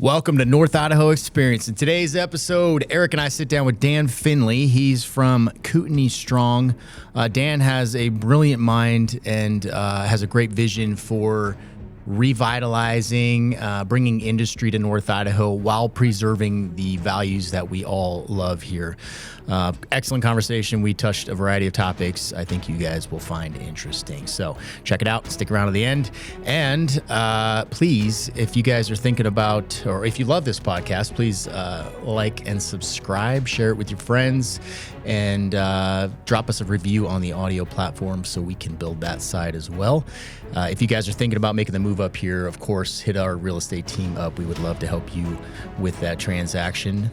Welcome to North Idaho Experience. In today's episode, Eric and I sit down with Dan Finley. He's from Kootenai Strong. Dan has a brilliant mind and has a great vision for revitalizing, bringing industry to North Idaho while preserving the values that we all love here. Excellent conversation. We touched a variety of topics I think you guys will find interesting. So check it out. Stick around to the end. And please, if you guys are thinking about, or if you love this podcast, please like and subscribe, share it with your friends, and drop us a review on the audio platform so we can build that side as well. If you guys are thinking about making the move up here, of course, hit our real estate team up. We would love to help you with that transaction.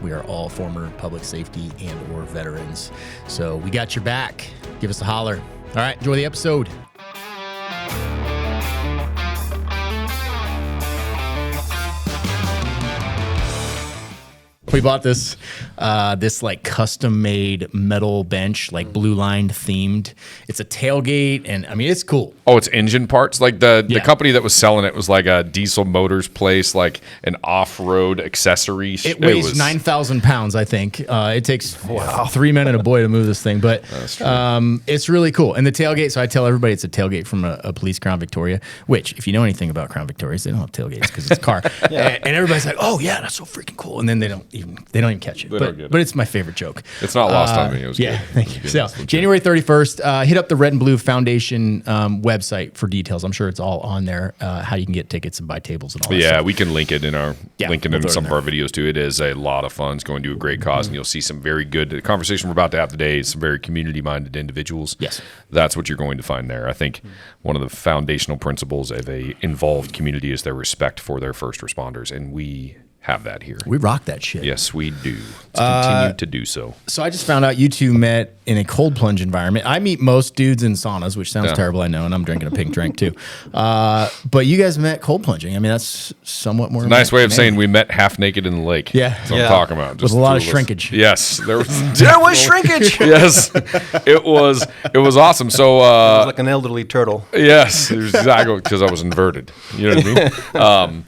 We are all former public safety and or veterans. So we got your back. Give us a holler. All right, enjoy the episode. We bought this like custom-made metal bench, like blue line themed. It's a tailgate, and I mean it's cool. Oh, it's engine parts. Like the company that was selling it was like a diesel motors place, like an off-road accessory. It weighs 9,000 pounds, I think. It takes 3 men and a boy to move this thing, but it's really cool. And the tailgate. So I tell everybody it's a tailgate from a police Crown Victoria. Which, if you know anything about Crown Victorias, they don't have tailgates because it's a car. And everybody's like, "Oh yeah, that's so freaking cool," and then they don't even catch it. But it's my favorite joke. It's not lost on me. It was good. Thank you. So January 31st, hit up the Red and Blue Foundation website for details. I'm sure it's all on there, how you can get tickets and buy tables and all that stuff. We can link it in some of our videos too. It is a lot of fun. It's going to a great cause, and you'll see some very good, the conversation we're about to have today is some very community-minded individuals. Yes. That's what you're going to find there. I think one of the foundational principles of a involved community is their respect for their first responders, and we have that here. We rock that shit. Yes, we do. Let's continue to do so. So I just found out you two met in a cold plunge environment. I meet most dudes in saunas, which sounds terrible, I know, and I'm drinking a pink drink too. But you guys met cold plunging. I mean, that's somewhat more. It's a nice way of saying we met half naked in the lake. Yeah. That's what I'm talking about. With a lot of shrinkage. Yes. There was shrinkage. Yes. It was awesome. So it was like an elderly turtle. Yes. It was exactly because I was inverted. You know what I mean?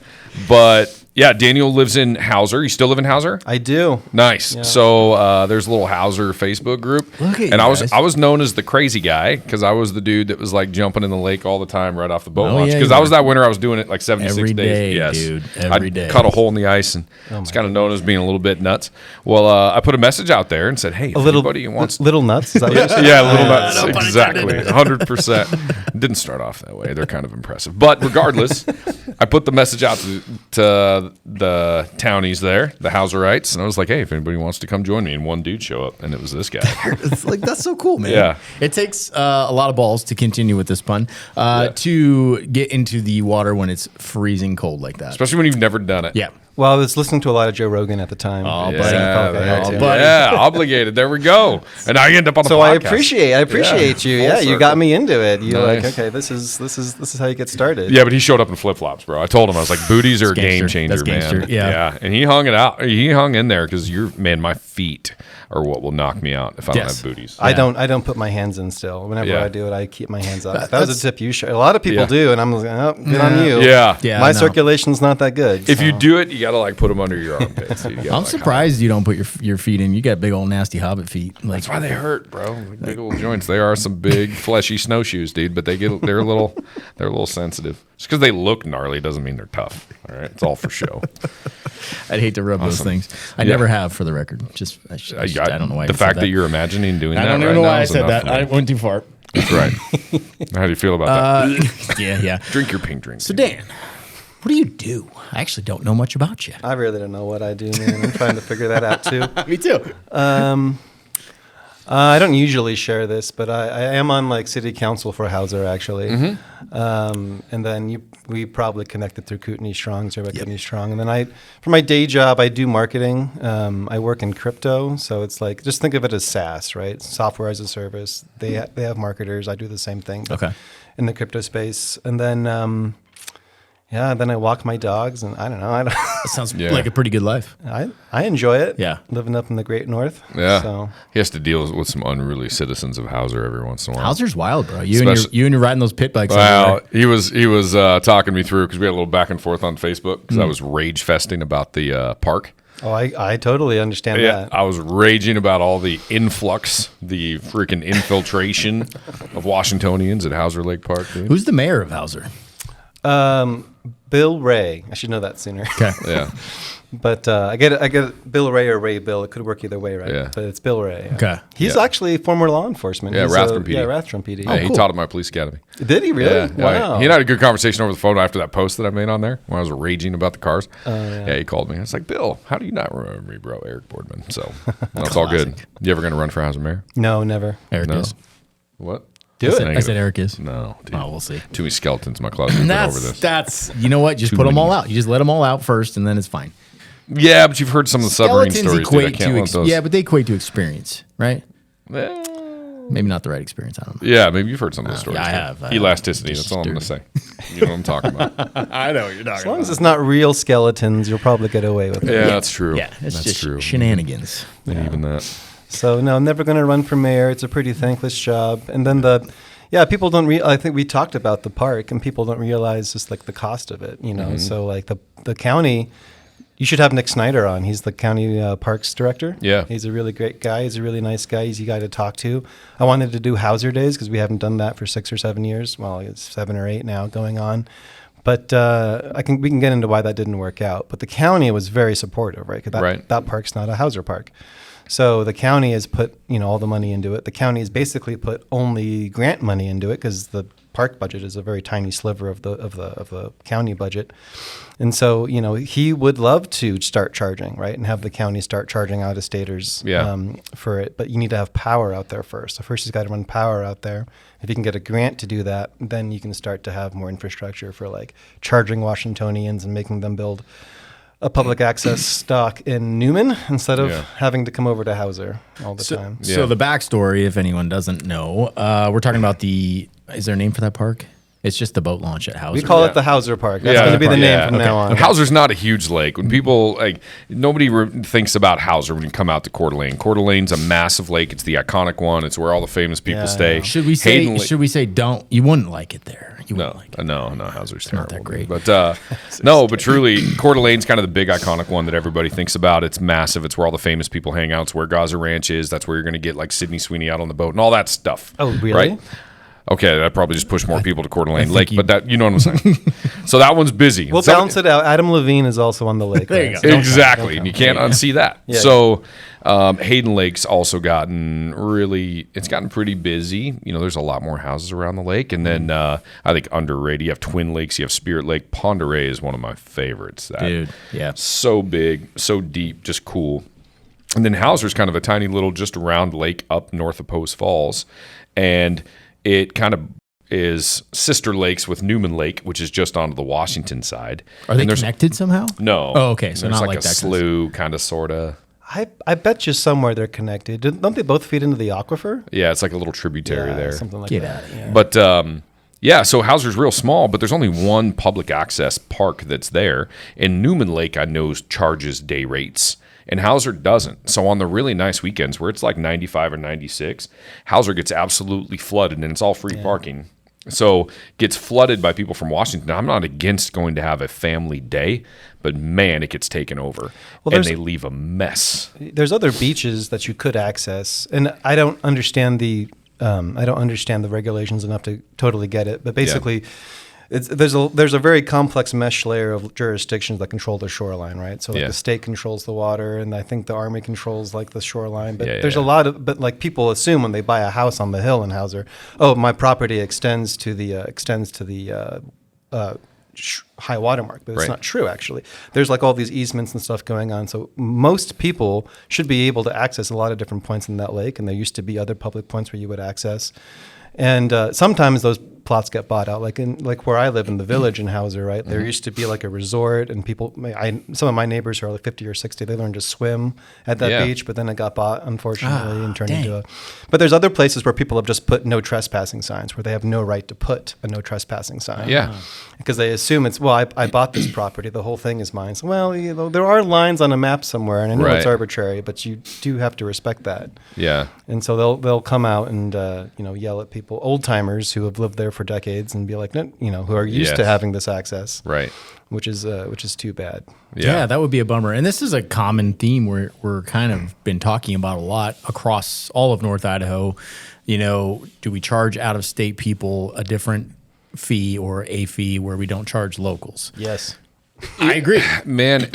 But yeah, Daniel lives in Hauser. You still live in Hauser? I do. Nice. Yeah. So there's a little Hauser Facebook group. Look at and you I was known as the crazy guy because I was the dude that was like jumping in the lake all the time right off the boat Oh, launch. yeah, Because I was that winter. I was doing it like 76 Every days. day, Yes, dude. Every day. Cut a hole in the ice, and it's kind of known as being a little bit nuts. Well, I put a message out there and said, "Hey, if anybody wants little nuts." Is that what you're saying? Yeah, little nuts. Exactly, 100%. Didn't start off that way. They're kind of impressive, but regardless, I put the message out to the townies there, the Hauserites, and I was like, "Hey, if anybody wants to come join me," and one dude show up, and it was this guy. It's like, that's so cool, man. Yeah. It takes a lot of balls to continue with this pun, to get into the water when it's freezing cold like that. Especially when you've never done it. Yeah. Well, I was listening to a lot of Joe Rogan at the time. Oh, buddy. Yeah, obligated. There we go. And now you end up on the so podcast. I appreciate you. Yeah, you got me into it. You're Nice. like, okay, this is how you get started. Yeah, but he showed up in flip-flops, bro. I told him, I was like, booties are a game changer, That's gangster. man. Yeah. And he hung it out. He hung in there because my feet are what will knock me out if I don't have booties. I don't put my hands in still. Whenever I do it, I keep my hands up. That was a tip you showed. A lot of people do, and I'm like, oh, good on you. Yeah. My circulation's not that good. If you do it, you got to like put them under your armpits. So I'm surprised you don't put your feet in. You got big old nasty hobbit feet. Like, that's why they hurt, bro. Like big old joints. They are some big fleshy snowshoes, dude. But they're a little sensitive. Just because they look gnarly doesn't mean they're tough. All right, it's all for show. I'd hate to rub those things. I never have, for the record. I don't know why. The fact that you're imagining doing that. I don't even know why I said that. I went too far. That's right. How do you feel about that? Yeah. Drink your pink drink. So Dan, what do you do? I actually don't know much about you. I really don't know what I do, man. I'm trying to figure that out too. Me too. I don't usually share this, but I am on like city council for Hauser actually. Mm-hmm. And then we probably connected through Kootenai Strong, Kootenai Strong. And then for my day job, I do marketing. I work in crypto, so it's like, just think of it as SaaS, right? Software as a service. They have marketers. I do the same thing. Okay. In the crypto space. And then, Yeah, then I walk my dogs, and I don't know. That sounds like a pretty good life. I enjoy it. Yeah. Living up in the Great North. Yeah. So. He has to deal with some unruly citizens of Hauser every once in a while. Hauser's wild, bro. You and you're riding those pit bikes. Well, he was talking me through because we had a little back and forth on Facebook because I was rage festing about the park. Oh, I totally understand that. I was raging about all the influx, the freaking infiltration of Washingtonians at Hauser Lake Park. Dude. Who's the mayor of Hauser? Bill Ray. I should know that sooner. Okay. Yeah. But I get it. Bill Ray or Ray Bill. It could work either way, right? Yeah. But it's Bill Ray. Okay. He's actually former law enforcement. Yeah, He's Rathdrum PD. Yeah, Rathdrum PD. Yeah, he cool. taught at my police academy. Did he really? Yeah, Wow. He and I had a good conversation over the phone after that post that I made on there when I was raging about the cars. Yeah, he called me. I was like, Bill, how do you not remember me, bro? Eric Boardman. So that's all good. You ever going to run for Hauser mayor? No, never. Eric No. is. What? I said Eric is. No, dude. Oh, we'll see. Too many skeletons in my closet. We've been over this. That's you know what? Just Too put them many. all out. You just let them all out first, and then it's fine. Yeah, but you've heard some of the submarine Skeletons stories. Dude. I equate can't to want those. yeah, but they equate to experience, right? Eh, Maybe not the right experience. I don't know. yeah, maybe you've heard some of the stories. yeah, I too. have. I Elasticity. have. That's all I'm going to say. You know what I'm talking about. I know what you're talking As long as it's not real skeletons, you'll probably get away with it. Yeah, that's true. Yeah, it's that's just true. shenanigans. And even that. So no, I'm never going to run for mayor. It's a pretty thankless job. And then people don't. I think we talked about the park, and people don't realize just like the cost of it. You know, so like the county. You should have Nick Snyder on. He's the county parks director. Yeah. He's a really great guy. He's a really nice guy. He's a guy to talk to. I wanted to do Hauser Days because we haven't done that for 6 or 7 years. Well, it's 7 or 8 now going on. But we can get into why that didn't work out. But the county was very supportive, right? 'Cause that park's not a Hauser park. So the county has put all the money into it. The county has basically put only grant money into it because the park budget is a very tiny sliver of the county budget. And so, he would love to start charging, right, and have the county start charging out-of-staters for it. But you need to have power out there first. So first he's got to run power out there. If you can get a grant to do that, then you can start to have more infrastructure for like charging Washingtonians and making them build a public access stock in Newman instead of having to come over to Hauser all the time. So the backstory, if anyone doesn't know, we're talking about is there a name for that park? It's just the boat launch at Hauser. We call it the Hauser Park. That's going to be the name from now on. Hauser's not a huge lake. When people nobody thinks about Hauser when you come out to Coeur d'Alene. Coeur d'Alene's a massive lake. It's the iconic one. It's where all the famous people stay. Should we say don't? You wouldn't like it there. You wouldn't like it. No, Hauser's terrible. Not that great. But but truly, Coeur d'Alene's kind of the big iconic one that everybody thinks about. It's massive. It's where all the famous people hang out. It's where Gaza Ranch is. That's where you're going to get like Sydney Sweeney out on the boat and all that stuff. Oh, really? Right? Okay, that probably just pushed more people to Coeur d'Alene Lake, but that you know what I'm saying. So that one's busy. We'll balance it out. Adam Levine is also on the lake. There you right? go. So Exactly, and you can't unsee that. Yeah. So Hayden Lake's also gotten pretty busy. There's a lot more houses around the lake, and then I think underrated. You have Twin Lakes, you have Spirit Lake. Pend Oreille is one of my favorites. Dude, yeah, so big, so deep, just cool. And then Hauser's kind of a tiny little just round lake up north of Post Falls, and it kind of is sister lakes with Newman Lake, which is just onto the Washington side. Are they connected somehow? No. Oh, okay. So there's not like like a that slough, kind of, sort of. I bet you somewhere they're connected. Don't they both feed into the aquifer? Yeah, it's like a little tributary there. Something like Get that. out of here. But so Hauser's real small, but there's only one public access park that's there. And Newman Lake, I know, charges day rates. And Hauser doesn't. So on the really nice weekends where it's like 95 or 96, Hauser gets absolutely flooded, and it's all free parking. So gets flooded by people from Washington. I'm not against going to have a family day, but man, it gets taken over, and they leave a mess. There's other beaches that you could access, and I don't understand the regulations enough to totally get it. But basically, there's a very complex mesh layer of jurisdictions that control the shoreline, right? So the state controls the water, and I think the Army controls like the shoreline. But there's a lot of people assume when they buy a house on the hill in Hauser, my property extends to the high water mark, but it's not true actually. There's like all these easements and stuff going on. So most people should be able to access a lot of different points in that lake, and there used to be other public points where you would access. And sometimes those plots get bought out. Like where I live in the village in Hauser, right? There used to be like a resort, and some of my neighbors who are like 50 or 60, they learned to swim at that beach, but then it got bought, unfortunately, and turned into a. But there's other places where people have just put no trespassing signs, where they have no right to put a no trespassing sign. Yeah. Because they assume it's, well, I bought this property, the whole thing is mine. So, well, there are lines on a map somewhere, and I know it's arbitrary, but you do have to respect that. Yeah. And so they'll come out and yell at people, old timers who have lived there for decades, and be like, no, who are used to having this access, right? Which is too bad. Yeah, that would be a bummer. And this is a common theme we're kind of been talking about a lot across all of North Idaho. Do we charge out of state people a different fee or a fee where we don't charge locals? Yes, I agree, man.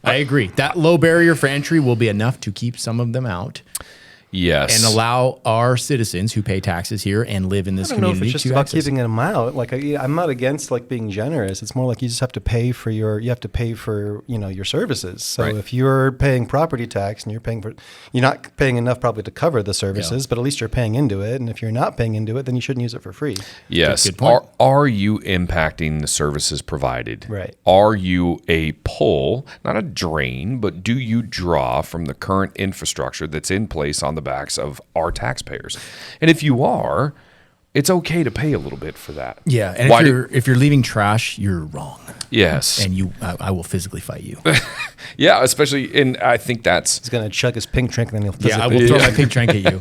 I agree. That low barrier for entry will be enough to keep some of them out. Yes. And allow our citizens who pay taxes here and live in this community to access. I don't know if it's just about keeping them out. Like I'm not against like being generous. It's more like you just have to pay for your your services. So if you're paying property tax and you're not paying enough probably to cover the services, but at least you're paying into it. And if you're not paying into it, then you shouldn't use it for free. Yes. Good point. Are you impacting the services provided? Right. Are you a pull, not a drain, but do you draw from the current infrastructure that's in place on the backs of our taxpayers? And if you are, it's okay to pay a little bit for that. Yeah, and if you're leaving trash, you're wrong. Yes. And I will physically fight you. Yeah, especially, and I think that's... He's going to chug his pink drink and then he'll physically... Yeah, I will throw my pink drink at you.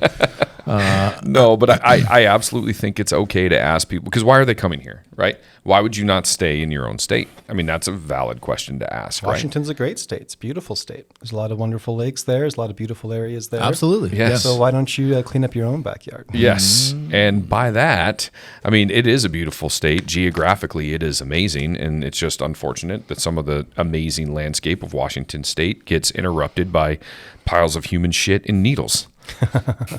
No, but I absolutely think it's okay to ask people, because why are they coming here, right? Why would you not stay in your own state? I mean, that's a valid question to ask, Washington's a great state. It's a beautiful state. There's a lot of wonderful lakes there. There's a lot of beautiful areas there. Absolutely. Yes. So why don't you clean up your own backyard? Yes. And by that, I mean, it is a beautiful state. Geographically, it is amazing. And it's just unfortunate that some of the amazing landscape of Washington state gets interrupted by piles of human shit and needles.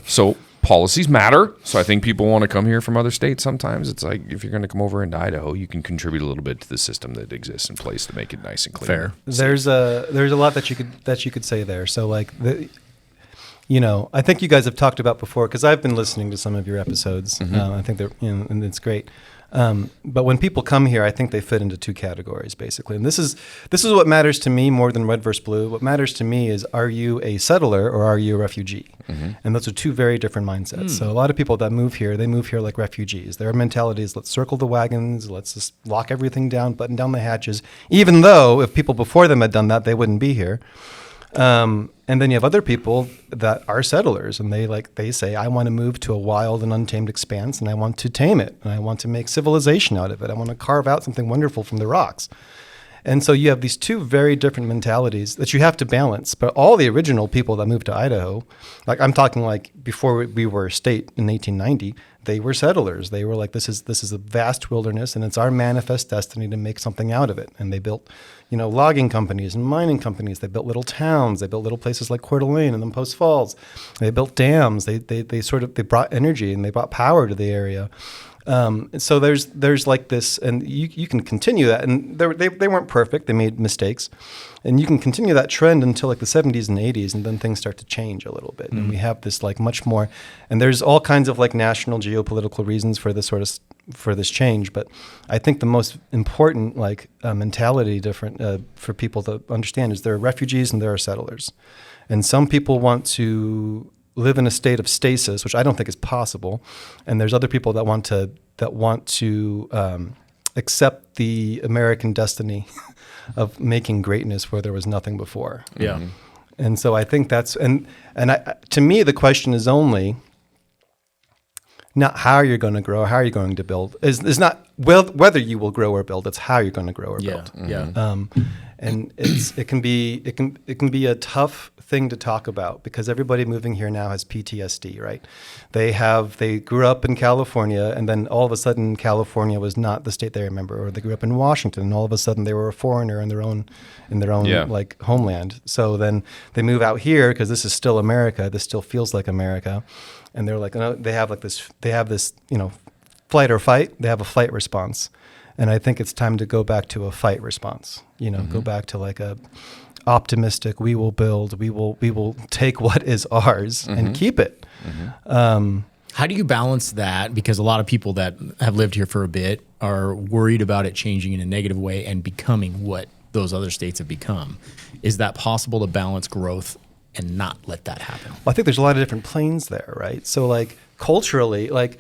So policies matter. So I think people want to come here from other states sometimes. It's like, if you're going to come over into Idaho, you can contribute a little bit to the system that exists in place to make it nice and clean. Fair. There's a lot that you could say there. So like I think you guys have talked about before, because I've been listening to some of your episodes. I think they're and it's great. But when people come here, I think they fit into two categories basically. And this is what matters to me more than red versus blue. What matters to me is, are you a settler or are you a refugee? And those are two very different mindsets. So a lot of people that move here, they move here like refugees. Their mentality is, let's circle the wagons, let's just lock everything down, button down the hatches, even though if people before them had done that, they wouldn't be here. And then you have other people that are settlers, and they say, I want to move to a wild and untamed expanse, and I want to tame it, and I want to make civilization out of it. I want to carve out something wonderful from the rocks. And so you have these two very different mentalities that you have to balance. But all the original people that moved to Idaho, like I'm talking like before we were a state in 1890, they were settlers. They were like, this is a vast wilderness, and it's our manifest destiny to make something out of it. And they built, logging companies and mining companies. They built little towns. They built little places like Coeur d'Alene and then Post Falls. They built dams. They brought energy and they brought power to the area. So there's like this, and you can continue that, and they weren't perfect. They made mistakes, and you can continue that trend until like the 70s and 80s, and then things start to change a little bit, and we have this like much more, and there's all kinds of like national geopolitical reasons for this change. But I think the most important like mentality different for people to understand is there are refugees and there are settlers, and some people want to live in a state of stasis, which I don't think is possible, and there's other people that want to accept the American destiny of making greatness where there was nothing before. Yeah, and so I think that's to me the question is only not how you're going to grow, how you're going to build. Is not whether you will grow or build. It's how you're going to grow or build. Yeah. And it can be a tough thing to talk about because everybody moving here now has PTSD, right? They grew up in California, and then all of a sudden California was not the state they remember, or they grew up in Washington, and all of a sudden they were a foreigner in their own like homeland. So then they move out here because this is still America. This still feels like America, and they're like, they have this flight or fight. They have a flight response. And I think it's time to go back to a fight response. Go back to like a optimistic. We will build. We will take what is ours and keep it. How do you balance that? Because a lot of people that have lived here for a bit are worried about it changing in a negative way and becoming what those other states have become. Is that possible to balance growth and not let that happen? Well, I think there's a lot of different planes there, right? So like culturally, like,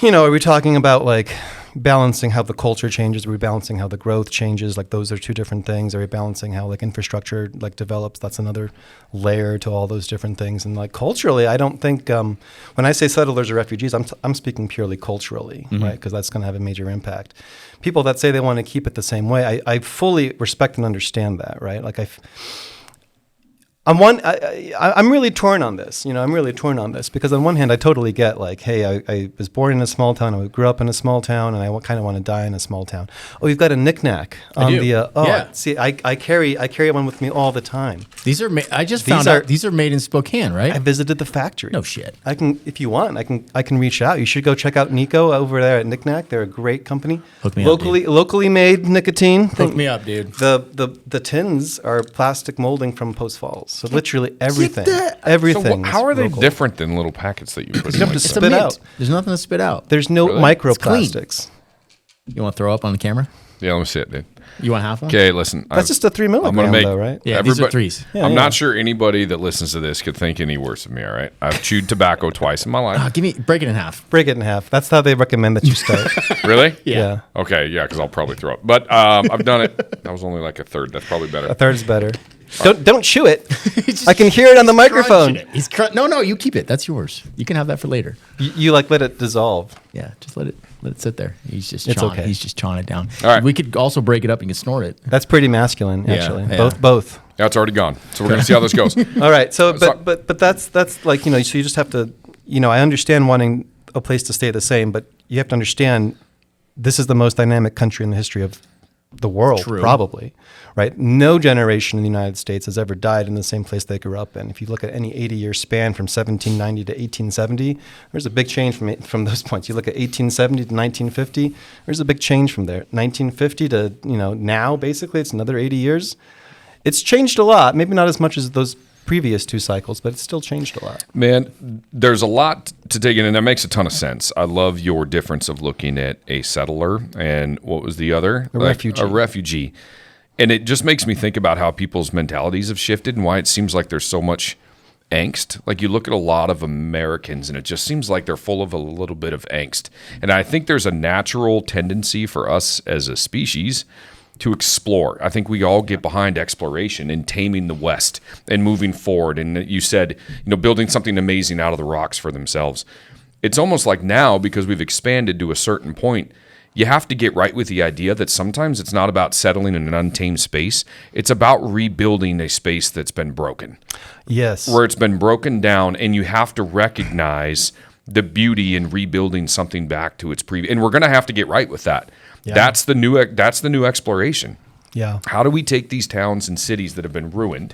you know, are we talking about like balancing how the culture changes? Are we balancing how the growth changes? Like those are two different things. Are we balancing how like infrastructure like develops? That's another layer to all those different things. And like culturally, I don't think when I say settlers or refugees, I'm speaking purely culturally, right? Because that's going to have a major impact. People that say they want to keep it the same way, I fully respect and understand that, right? Like I'm really torn on this. You know, I'm really torn on this because on one hand, I totally get like, hey, I was born in a small town, I grew up in a small town, and I kind of want to die in a small town. Oh, you've got a knick-knack on the. Yeah. See, I carry one with me all the time. These are I just found out these are made in Spokane, right? I visited the factory. No shit. I can, if you want, I can reach out. You should go check out Nico over there at Knick-Knack. They're a great company. Hook me up, dude. Locally made nicotine. Hook me up, dude. The tins are plastic molding from Post Falls. So literally everything. So Everything. how are they local. different than little packets that you put in? You have like to that? It's a spit mint. out. There's nothing to spit out. There's no Really? microplastics. You want to throw up on the camera? Yeah, let me see it, dude. You want half one? Okay, listen. That's just a 3 milligram, though, right? Yeah, these are threes. Yeah, I'm yeah. not sure anybody that listens to this could think any worse of me. All right, I've chewed tobacco twice in my life. Break it in half. Break it in half. That's how they recommend that you start. Really? Yeah. Okay, yeah, because I'll probably throw up. But I've done it. That was only like a third. That's probably better. A third's better. Don't chew it. I can hear it on the microphone. No, you keep it. That's yours. You can have that for later. You like let it dissolve. Yeah, just let it sit there. He's just It's chawing. okay. He's just chawing it down. All right. We could also break it up and you can snort it. That's pretty masculine, Yeah, actually. yeah. Both. Yeah, it's already gone. So we're gonna see how this goes. All right. So, So- but that's like, you know, so you just have to, you know, I understand wanting a place to stay the same, but you have to understand this is the most dynamic country in the history of the world, True. probably, right? No generation in the United States has ever died in the same place they grew up in. If you look at any 80-year span from 1790 to 1870, there's a big change from those points. You look at 1870 to 1950, there's a big change from there. 1950 to, you know, now, basically, it's another 80 years. It's changed a lot, maybe not as much as those previous two cycles, but it's still changed a lot. Man, there's a lot to dig in, and that makes a ton of sense. I love your difference of looking at a settler and what was the other? Refugee. A refugee. And it just makes me think about how people's mentalities have shifted and why it seems like there's so much angst. Like you look at a lot of Americans and it just seems like they're full of a little bit of angst. And I think there's a natural tendency for us as a species to explore. I think we all get behind exploration and taming the West and moving forward. And you said, you know, building something amazing out of the rocks for themselves. It's almost like now, because we've expanded to a certain point, you have to get right with the idea that sometimes it's not about settling in an untamed space. It's about rebuilding a space that's been broken. Yes. Where it's been broken down, and you have to recognize the beauty in rebuilding something back to its previous. And we're going to have to get right with that. Yeah. That's the new exploration. Yeah. How do we take these towns and cities that have been ruined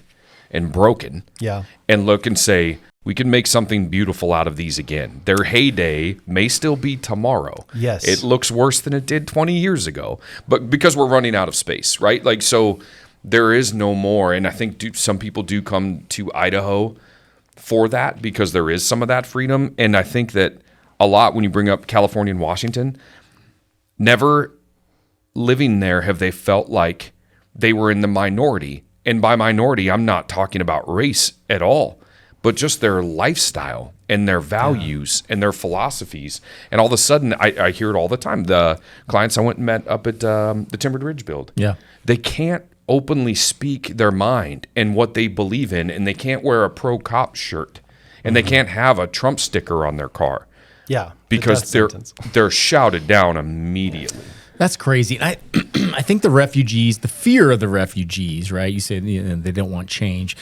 and broken Yeah. and look and say, we can make something beautiful out of these again? Their heyday may still be tomorrow. Yes. It looks worse than it did 20 years ago, but because we're running out of space, right? Like, so there is no more. And I think some people do come to Idaho for that because there is some of that freedom. And I think that a lot, when you bring up California and Washington, never living there have they felt like they were in the minority. And by minority, I'm not talking about race at all, but just their lifestyle and their values and their philosophies. And all of a sudden, I hear it all the time. The clients I went and met up at the Timbered Ridge build, they can't openly speak their mind and what they believe in, and they can't wear a pro-cop shirt, and they can't have a Trump sticker on their car. Yeah. Because they're shouted down immediately. That's crazy. And I think the refugees, the fear of the refugees, right? You said they don't want change.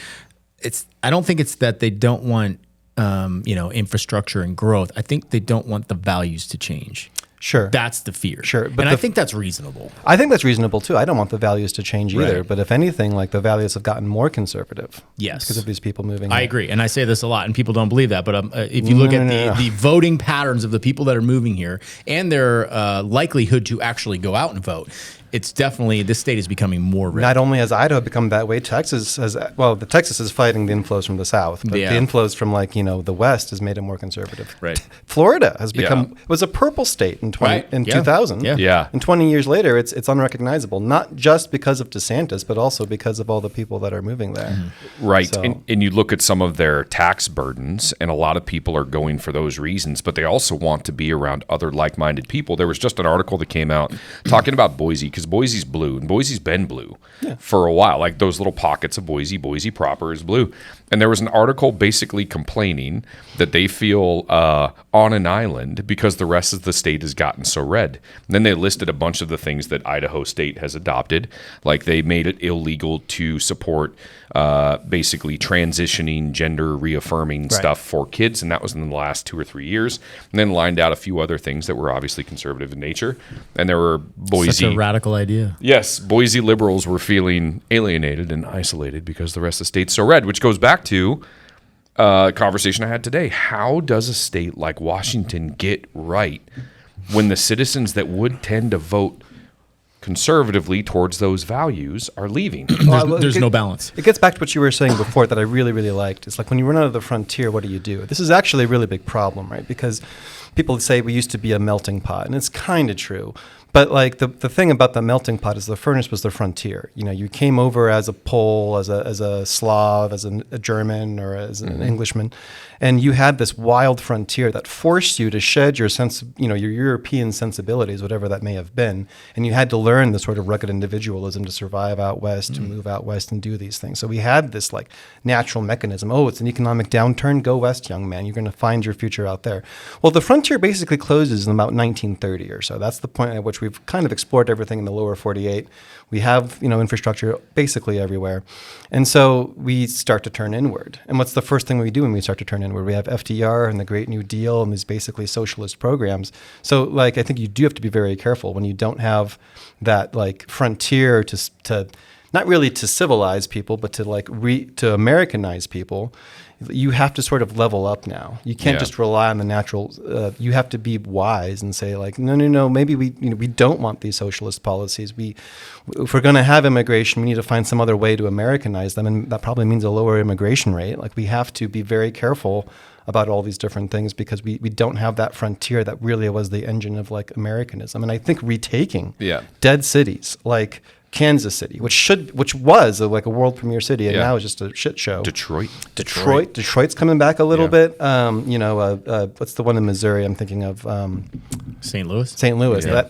I don't think it's that they don't want infrastructure and growth. I think they don't want the values to change. Sure. That's the fear. Sure. But I think that's reasonable. I think that's reasonable too. I don't want the values to change either. Right. But if anything, like the values have gotten more conservative. Yes. Because of these people moving. I agree. And I say this a lot, and people don't believe that. But if you look at the voting patterns of the people that are moving here and their likelihood to actually go out and vote, it's definitely, this state is becoming more red. Not only has Idaho become that way, Texas has, Texas is fighting the inflows from the south, but the inflows from the west has made it more conservative. Right. Florida has become, was a purple state in 2000. Yeah. And 20 years later, it's unrecognizable, not just because of DeSantis, but also because of all the people that are moving there. Mm-hmm. Right. So, and you look at some of their tax burdens, and a lot of people are going for those reasons, but they also want to be around other like-minded people. There was just an article that came out talking about Boise, because Boise's blue, and Boise's been blue for a while. Like those little pockets of Boise proper is blue. And there was an article basically complaining that they feel on an island because the rest of the state has gotten so red. And then they listed a bunch of the things that Idaho State has adopted. Like they made it illegal to support basically transitioning, gender reaffirming stuff for kids. And that was in the last 2 or 3 years. And then lined out a few other things that were obviously conservative in nature. And there were Boise. Such a radical idea. Yes. Boise liberals were feeling alienated and isolated because the rest of the state's so red, which goes back to a conversation I had today. How does a state like Washington get right when the citizens that would tend to vote conservatively towards those values are leaving? There's no balance. It gets back to what you were saying before that I really, really liked. It's like when you run out of the frontier, what do? This is actually a really big problem, right? Because people say we used to be a melting pot, and it's kind of true. But like the thing about the melting pot is the furnace was the frontier. You came over as a Pole, as a Slav, as a German, or as an Englishman, and you had this wild frontier that forced you to shed your your European sensibilities, whatever that may have been, and you had to learn the sort of rugged individualism to survive out west, to move out west and do these things. So we had this like natural mechanism. Oh, it's an economic downturn. Go west, young man. You're going to find your future out there. Well, the frontier basically closes in about 1930 or so. That's the point at which we've kind of explored everything in the lower 48. We have, infrastructure basically everywhere. And so we start to turn inward. And what's the first thing we do when we start to turn inward? We have FDR and the Great New Deal and these basically socialist programs. So I think you do have to be very careful when you don't have that frontier to not really to civilize people, but to Americanize people. You have to sort of level up now. You can't just rely on the natural. You have to be wise and say no. Maybe we don't want these socialist policies. If we're going to have immigration, we need to find some other way to Americanize them, and that probably means a lower immigration rate. We have to be very careful about all these different things because we don't have that frontier that really was the engine of Americanism. And I think retaking dead cities like Kansas City, which was a world premiere city, and now is just a shit show. Detroit's coming back a little bit. What's the one in Missouri? I'm thinking of St. Louis. St. Louis. Yeah.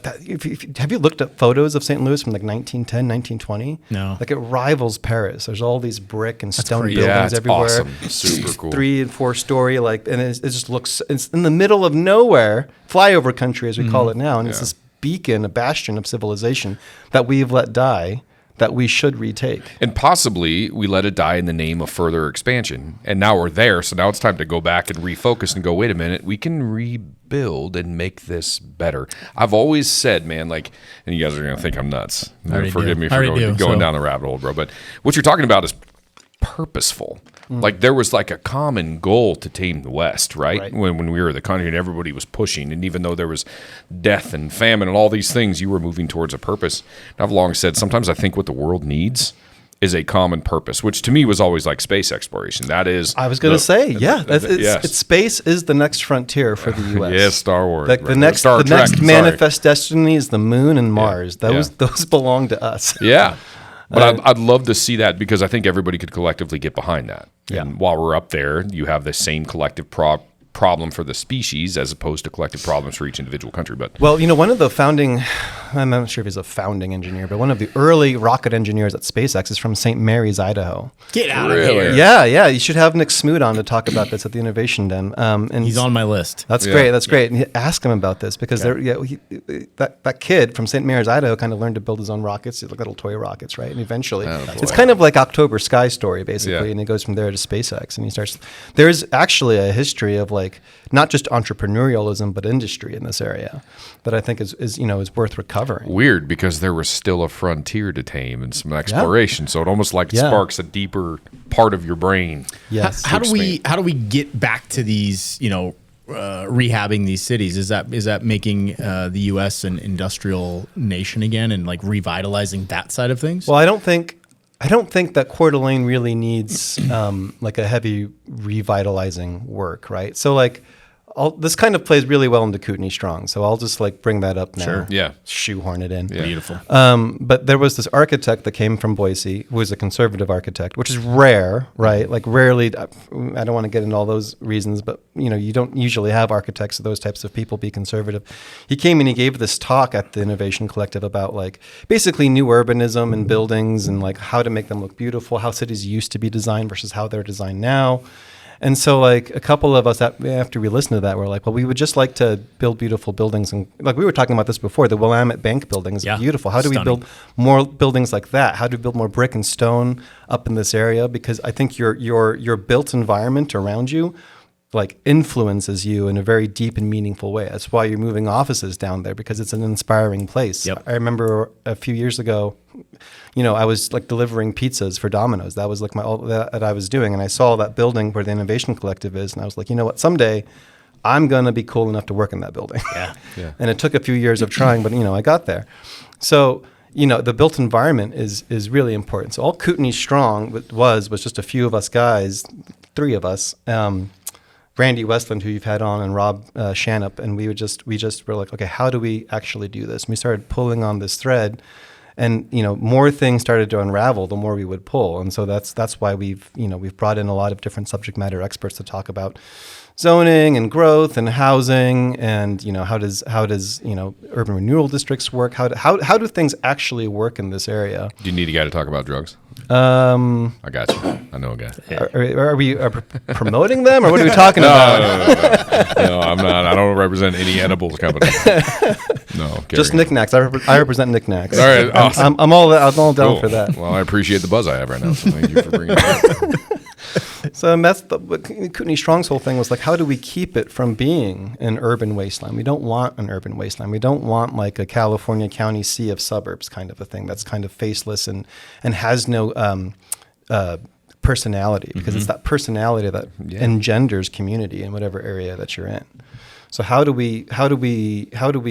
Have you looked at photos of St. Louis from 1910, 1920? No. It rivals Paris. There's all these brick and stone buildings everywhere. Awesome. Super cool. 3- and 4-story, and it just looks. It's in the middle of nowhere, flyover country as we call it now, and it's this beacon, a bastion of civilization that we've let die that we should retake. And possibly we let it die in the name of further expansion. And now we're there, so now it's time to go back and refocus and go, wait a minute, we can rebuild and make this better. I've always said, man, and you guys are going to think I'm nuts. Forgive me for going down the rabbit hole, bro. But what you're talking about is purposeful. There was a common goal to tame the West, right? When we were the country and everybody was pushing, and even though there was death and famine and all these things, you were moving towards a purpose. And I've long said, sometimes I think what the world needs is a common purpose, which to me was always space exploration. That is, I was going to say, space is the next frontier for the U.S. Yes, Star Wars. The next manifest destiny is the moon and Mars. Those belong to us. Yeah. But I'd love to see that because I think everybody could collectively get behind that. Yeah. And while we're up there, you have the same collective problem for the species as opposed to collective problems for each individual country. But one of the founding, I'm not sure if he's a founding engineer, but one of the early rocket engineers at SpaceX is from St. Mary's, Idaho. Get out of here. Yeah. You should have Nick Smoot on to talk about this at the Innovation Den. And he's on my list. That's great. That's great. And ask him about this because that kid from St. Mary's, Idaho kind of learned to build his own rockets, little toy rockets, right? And eventually, it's kind of like October Sky Story, basically. And he goes from there to SpaceX and he starts. There's actually a history of not just entrepreneurialism, but industry in this area that I think is worth recovering. Weird, because there was still a frontier to tame and some exploration. So it almost sparks a deeper part of your brain. Yes. How do we get back to these, rehabbing these cities? Is that making the U.S. an industrial nation again and like revitalizing that side of things? Well, I don't think that Coeur d'Alene really needs like a heavy revitalizing work, right? So like this kind of plays really well into Kootenai Strong. So I'll just like bring that up now. Sure. Yeah. Shoehorn it in. Yeah. Beautiful. But there was this architect that came from Boise who was a conservative architect, which is rare, right? Like rarely, I don't want to get into all those reasons, but you don't usually have architects or those types of people be conservative. He came and he gave this talk at the Innovation Collective about like basically new urbanism and buildings and like how to make them look beautiful, how cities used to be designed versus how they're designed now. And so like a couple of us after we listened to that, we're like, well, we would just like to build beautiful buildings. And like we were talking about this before, the Willamette Bank building is beautiful. How do we build more buildings like that? How do we build more brick and stone up in this area? Because I think your built environment around you like influences you in a very deep and meaningful way. That's why you're moving offices down there, because it's an inspiring place. Yep. I remember a few years ago, I was like delivering pizzas for Domino's. That was like all that I was doing. And I saw that building where the Innovation Collective is. And I was like, you know what, someday I'm going to be cool enough to work in that building. Yeah. Yeah. And it took a few years of trying, but I got there. So, the built environment is really important. So all Kootenai Strong was just a few of us guys, 3 of us, Randy Westland, who you've had on, and Rob Shanup, and we just were like, okay, how do we actually do this? And we started pulling on this thread, and more things started to unravel the more we would pull, and so that's why we've brought in a lot of different subject matter experts to talk about zoning and growth and housing, and how does urban renewal districts work? How do things actually work in this area? Do you need a guy to talk about drugs? I got you. I know a guy. Are we promoting them, or what are we talking about? No, I'm not. I don't represent any edibles company. No, just knickknacks. I represent knickknacks. All right, awesome. I'm all down for that. Well, I appreciate the buzz I have right now. So thank you for bringing it up. So that's Kootenai Strong's whole thing was like, how do we keep it from being an urban wasteland? We don't want an urban wasteland. We don't want like a California county sea of suburbs kind of a thing that's kind of faceless and has no personality, because it's that personality that engenders community in whatever area that you're in. So how do we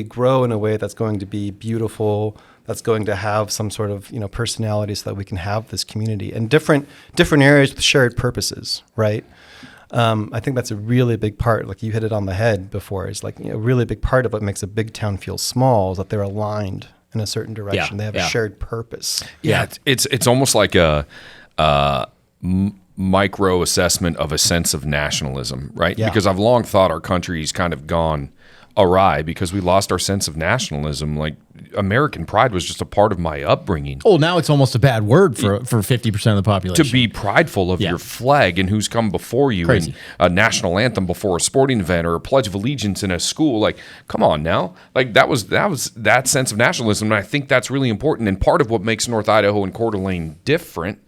grow in a way that's going to be beautiful, that's going to have some sort of personality, so that we can have this community and different areas with shared purposes, right? I think that's a really big part. Like you hit it on the head before. Is like a really big part of what makes a big town feel small is that they're aligned in a certain direction. They have a shared purpose. Yeah, it's almost like a micro assessment of a sense of nationalism, right? Yeah. Because I've long thought our country's kind of gone awry because we lost our sense of nationalism. Like American pride was just a part of my upbringing. Oh, now it's almost a bad word for 50% of the population. To be prideful of your flag and who's come before you, Crazy. and a national anthem before a sporting event or a pledge of allegiance in a school. Like, come on now. Like that was that sense of nationalism. And I think that's really important. And part of what makes North Idaho and Coeur d'Alene different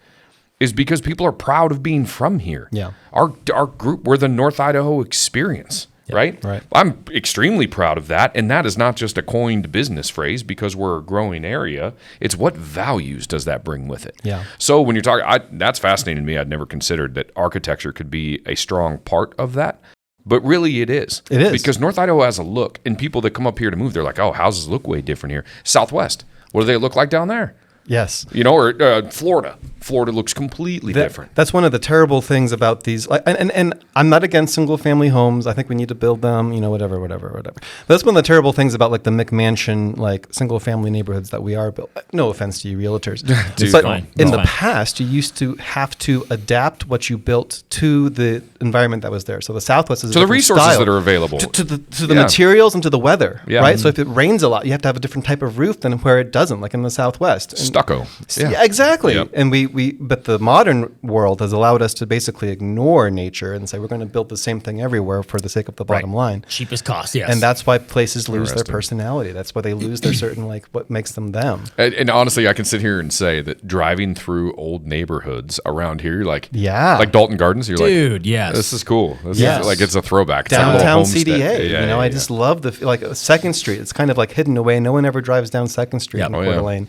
is because people are proud of being from here. Yeah. Our group, we're the North Idaho Experience. Right? Right. I'm extremely proud of that. And that is not just a coined business phrase because we're a growing area. It's what values does that bring with it? Yeah. So when you're talking, that's fascinating to me. I'd never considered that architecture could be a strong part of that. But really it is. It is. Because North Idaho has a look. And people that come up here to move, they're like, oh, houses look way different here. Southwest, what do they look like down there? Yes. Or Florida. Florida looks completely different. That's one of the terrible things about these. And I'm not against single family homes. I think we need to build them, whatever. But that's one of the terrible things about like the McMansion, like single family neighborhoods that we are built. No offense to you realtors. Dude, but fine. in No. the Fine. past, you used to have to adapt what you built to the environment that was there. So the Southwest is To the resources that are available. to the materials and to the weather, Yeah. right? So if it rains a lot, you have to have a different type of roof than where it doesn't, like in the Southwest. And- Stucco. Yeah, exactly. Yep. And but the modern world has allowed us to basically ignore nature and say we're going to build the same thing everywhere for the sake of the bottom line. Cheapest cost, yes. And that's why places lose their Interesting. personality. That's why they lose their certain, like, what makes them them. And honestly, I can sit here and say that driving through old neighborhoods around here, you're like, Yeah. like Dalton Gardens, you're Dude, like, yes. this is cool. This Yes. is like, it's a throwback. It's like a little Downtown homestead. CDA. Yeah, I just love like 2nd Street. It's kind of like hidden away. No one ever drives down 2nd Street in Oh, Coeur yeah. d'Alene.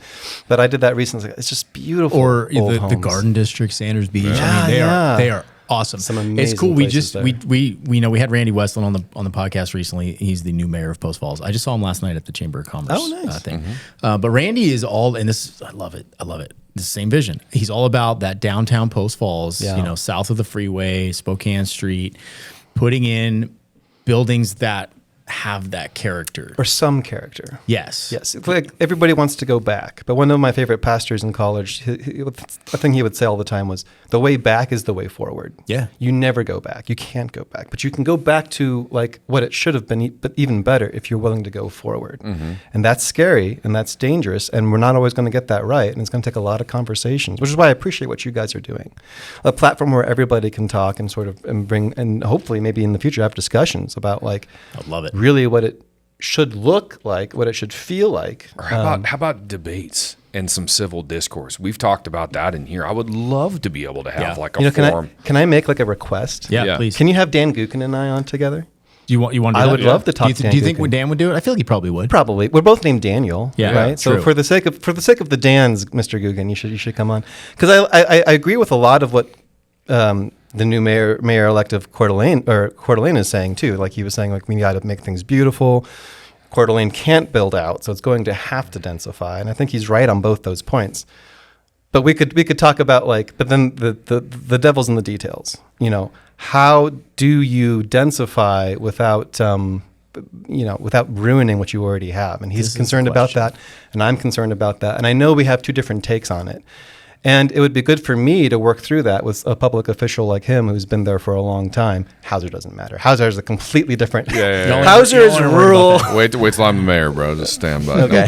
But I did that recently. It's just beautiful. or old the homes. Garden District, Sanders Beach. Yeah, I mean, yeah. they are Awesome. Some amazing It's cool. places there. We know we had Randy Westland on the podcast recently. He's the new mayor of Post Falls. I just saw him last night at the Chamber of Commerce thing. But Randy is all, and I love it. The same vision. He's all about that downtown Post Falls, south of the freeway, Spokane Street, putting in buildings that have that character. Or some character. Yes. Like everybody wants to go back. But one of my favorite pastors in college, a thing he would say all the time was, the way back is the way forward. Yeah. You never go back. You can't go back. But you can go back to like what it should have been, but even better if you're willing to go forward. And that's scary and that's dangerous. And we're not always going to get that right. And it's going to take a lot of conversations, which is why I appreciate what you guys are doing. A platform where everybody can talk and sort of and hopefully maybe in the future have discussions about like, I love it. really what it should look like, what it should feel like. Or how about debates and some civil discourse? We've talked about that in here. I would love to be able to have like a forum. Can I make like a request? Yeah, please. Can you have Dan Gookin and I on together? Do you want to do that? I would love to talk to Dan Do you think Gookin. Dan would do it? I feel like he probably would. Probably. We're both named Daniel, right? So true. for the sake of the Dans, Mr. Gookin, you should come on, because I agree with a lot of what the new mayor-elect of Coeur d'Alene is saying too. Like he was saying, like we got to make things beautiful. Coeur d'Alene can't build out, so it's going to have to densify, and I think he's right on both those points. But we could talk about but then the devil's in the details. How do you densify without without ruining what you already have? And he's concerned about that, and I'm concerned about that, and I know we have two different takes on it. And it would be good for me to work through that with a public official like him who's been there for a long time. Hauser doesn't matter. Hauser is a completely different. Hauser is rural. Wait till I'm the mayor, bro. Just stand by. Okay.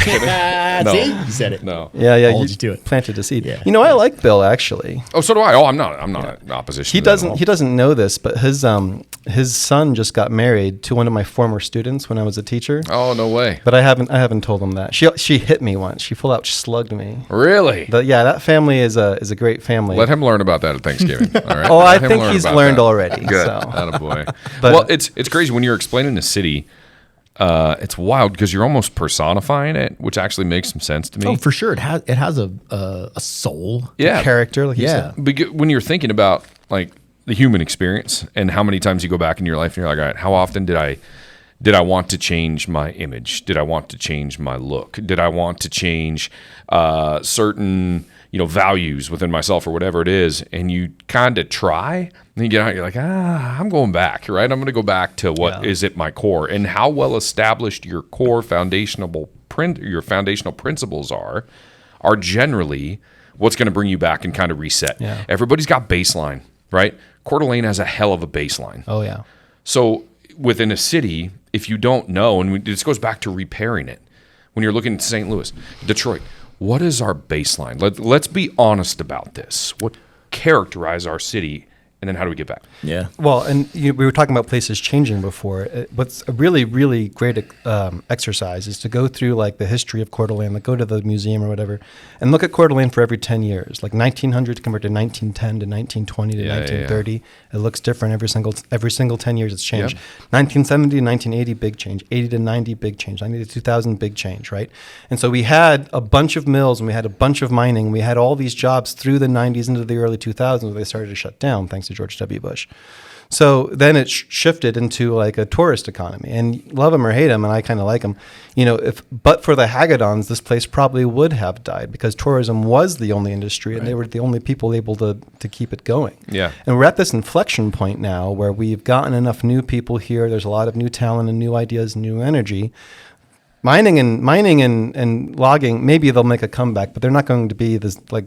No. See, you said it. No. Yeah. Hold you to it. Planted a seed. Yeah. I like Bill actually. Oh, so do I. Oh, I'm not in opposition. He to that at all. doesn't know this, but his son just got married to one of my former students when I was a teacher. Oh, no way. But I haven't told him that. She hit me once. She full out slugged me. Really? But yeah, that family is a great family. Let him learn about that at Thanksgiving. All right. Oh, I Let him think learn he's about learned that. already. Good. So. Attaboy. But- well, it's crazy when you're explaining the city. It's wild because you're almost personifying it, which actually makes some sense to me. Oh, for sure. It has a soul. Yeah. Character, like you Yeah. said. When you're thinking about like the human experience and how many times you go back in your life and you're like, all right, how often did I want to change my image? Did I want to change my look? Did I want to change certain values within myself or whatever it is? And you kind of try, and you get out, you're like, I'm going back, right? I'm going to go back to what is at my core, and how well established your core foundational principles are generally what's going to bring you back and kind of reset. Yeah. Everybody's got baseline, right? Coeur d'Alene has a hell of a baseline. Oh yeah. So within a city, if you don't know, and this goes back to repairing it, when you're looking at St. Louis, Detroit, what is our baseline? Let's be honest about this. What characterize our city, and then how do we get back? Yeah. Well, and we were talking about places changing before. What's a really, really great exercise is to go through like the history of Coeur d'Alene, like go to the museum or whatever, and look at Coeur d'Alene for every 10 years, like 1900 compared to 1910 to 1920 to 1930. Yeah. It looks different every single 10 years. It's changed. Yep. 1970 to 1980, big change. 80 to 90, big change. 90 to 2000, big change, right? And so we had a bunch of mills and we had a bunch of mining. We had all these jobs through the 90s into the early 2000s where they started to shut down thanks to George W. Bush. So then it shifted into like a tourist economy, and love him or hate him, and I kind of like him. But for the Hagedons, this place probably would have died because tourism was the only industry, and they were the only people able to keep it going. Yeah. And we're at this inflection point now where we've gotten enough new people here. There's a lot of new talent and new ideas, and new energy. Mining and logging, maybe they'll make a comeback, but they're not going to be this like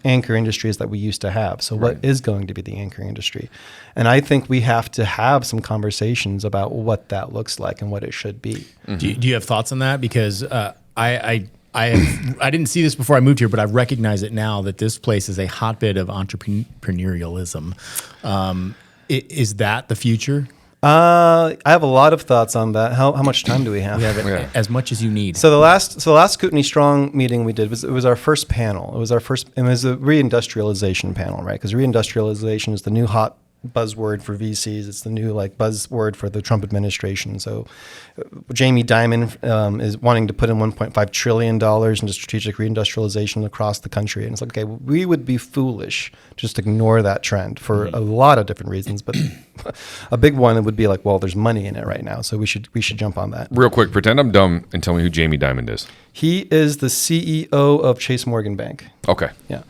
anchor industries that we used to have. So what is going to be the anchor industry? And I think we have to have some conversations about what that looks like and what it should be. Mm-hmm. Do you have thoughts on that? Because I didn't see this before I moved here, but I recognize it now that this place is a hotbed of entrepreneurialism. Is that the future? I have a lot of thoughts on that. How much time do we have? We have as much as you need. So the last Kootenai Strong meeting we did was our first panel. It was a reindustrialization panel, right? Because reindustrialization is the new hot buzzword for VCs. It's the new like buzzword for the Trump administration. So Jamie Dimon is wanting to put in $1.5 trillion into strategic reindustrialization across the country. And it's like, okay, we would be foolish just ignore that trend for a lot of different reasons. But a big one would be like, well, there's money in it right now, so we should jump on that. Real quick, pretend I'm dumb and tell me who Jamie Dimon is. He is the CEO of Chase Morgan Bank. Okay. Yeah.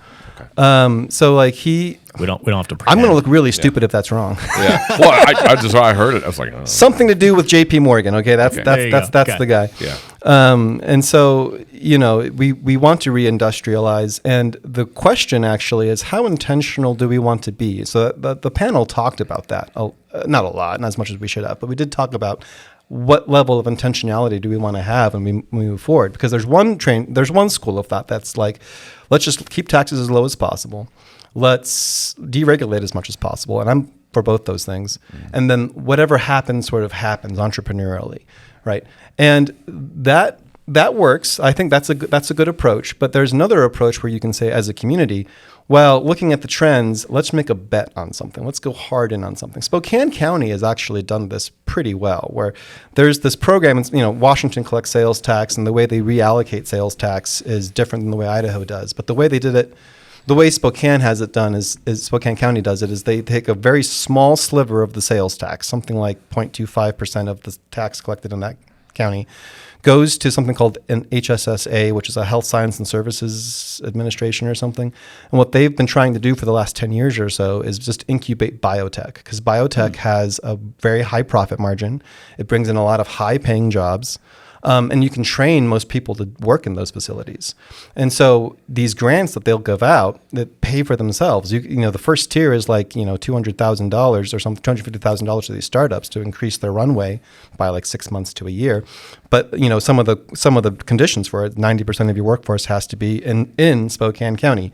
So like we don't have to. I'm going to look really stupid if that's wrong. Yeah. Well, I heard it. I was like, oh. Something to do with J.P. Morgan. Okay, that's the guy. Yeah. And so we want to reindustrialize, and the question actually is how intentional do we want to be? So the panel talked about that, not a lot, not as much as we should have, but we did talk about what level of intentionality do we want to have when we move forward? Because there's one school of thought that's like, let's just keep taxes as low as possible. Let's deregulate as much as possible. And I'm for both those things. And then whatever happens sort of happens entrepreneurially, right? And that works. I think that's a good approach. But there's another approach where you can say as a community, well, looking at the trends, let's make a bet on something. Let's go hard in on something. Spokane County has actually done this pretty well, where there's this program, Washington collects sales tax, and the way they reallocate sales tax is different than the way Idaho does. But the way they did it, the way Spokane has it done is Spokane County does it, is they take a very small sliver of the sales tax, something like 0.25% of the tax collected in that county, goes to something called an HSSA, which is a Health Science and Services Administration or something. And what they've been trying to do for the last 10 years or so is just incubate biotech, because biotech has a very high profit margin. It brings in a lot of high paying jobs. And you can train most people to work in those facilities. And so these grants that they'll give out that pay for themselves, the first tier is like, $200,000 or something, $250,000 to these startups to increase their runway by like 6 months to a year. But, some of the conditions for it, 90% of your workforce has to be in Spokane County.